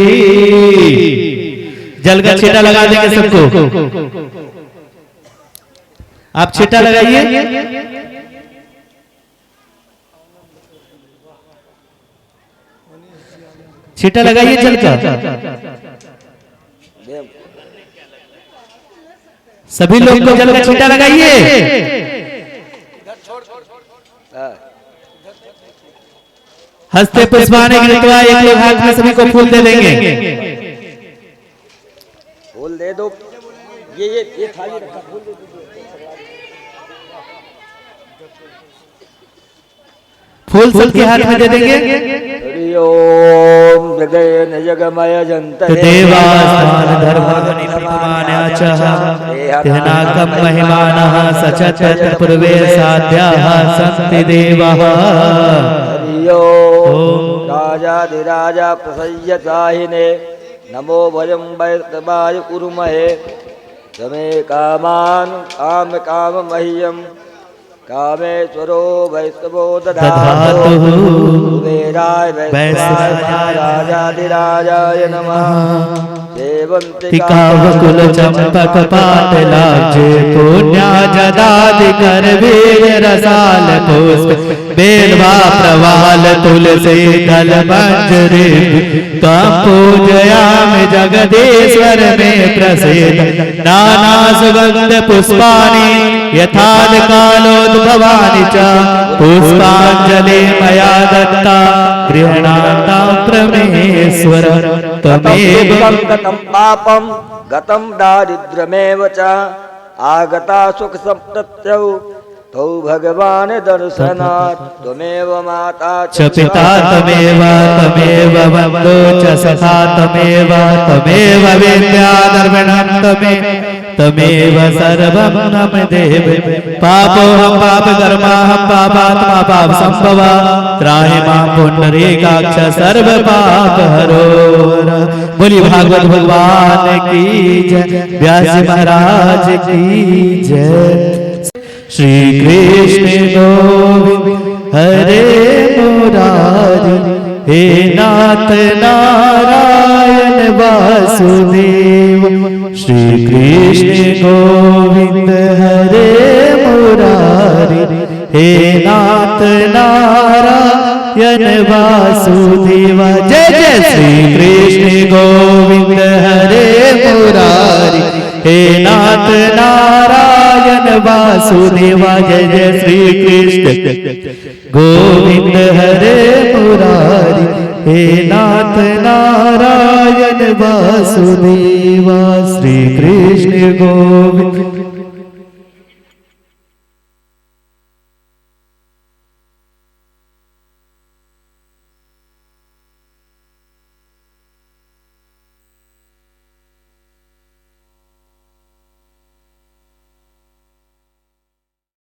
जल का छींटा लगा देंगे सबको, आप छींटा लगाइए। छींटा लगाइए जल का, सभी लोग को जल का छींटा लगाइए। हस्ते पुष्पाने कृत्वा एक लोग हाथ में सभी को फूल दे देंगे। फूल दे दो, ये थाली रखा, फूल दे दो। फूल सबके हाथ में दे देंगे। हरि ओम जगन जगमय जंत देवास्मान धर्माग्नि प्रमाण्याचः तेनाकं महिमानः सचत पूर्वे साध्याः सन्ति देवाः। हरि ओम राजाधिराजा प्रसय्यताहिने नमो भयं वैष्णवाय कुरुमहे तमे कामान् काम काम मह्यम् कामेश्वरो वैष्णवो दधातु कुबेराय वैष्णवाय राजाधिराजाय नमः। कावकुल चंपक पाटलाजे पुण्या जदादि कर वीर रसाल पुष्प बेलवा प्रवाल तुलसी दल मंजरी तम पूजयामि जगदीश्वर में प्रसिद्ध नाना सुगंध पुष्पाणि यथाद कालोद्भवानि च पुष्पांजलि मया दत्ता गृह्णातां परमेश्वर त्वमेव गतं पापं गतं दारिद्र्यमेव च आगता सुख संप्तत्यौ तौ भगवान् दर्शनात् त्वमेव माता च पिता तमेव तमेव बन्धो च सखा तमेव तमेव विद्याधर्मिणं तमेव सर्वं नम देव। पापो हम पाप कर्मा हम पापात्मा पाप संभवा त्राहि मां पुंडरीकाक्ष सर्व पाप हरो। बोलिए भागवत भगवान की जय, व्यास महाराज की जय। श्री कृष्ण गोविंद हरे मुरारी हे नाथ नारायण वासुदेव। श्री कृष्ण गोविंद हरे मुरारी हे नाथ नारायण वासुदेव। जय जय श्री कृष्ण गोविंद हरे मुरारी हे नाथ नारायण वासुदेवा जय जय श्री कृष्ण गोविंद हरे मुरारी हे नाथ नारायण वासुदेवा श्री कृष्ण गोविंद।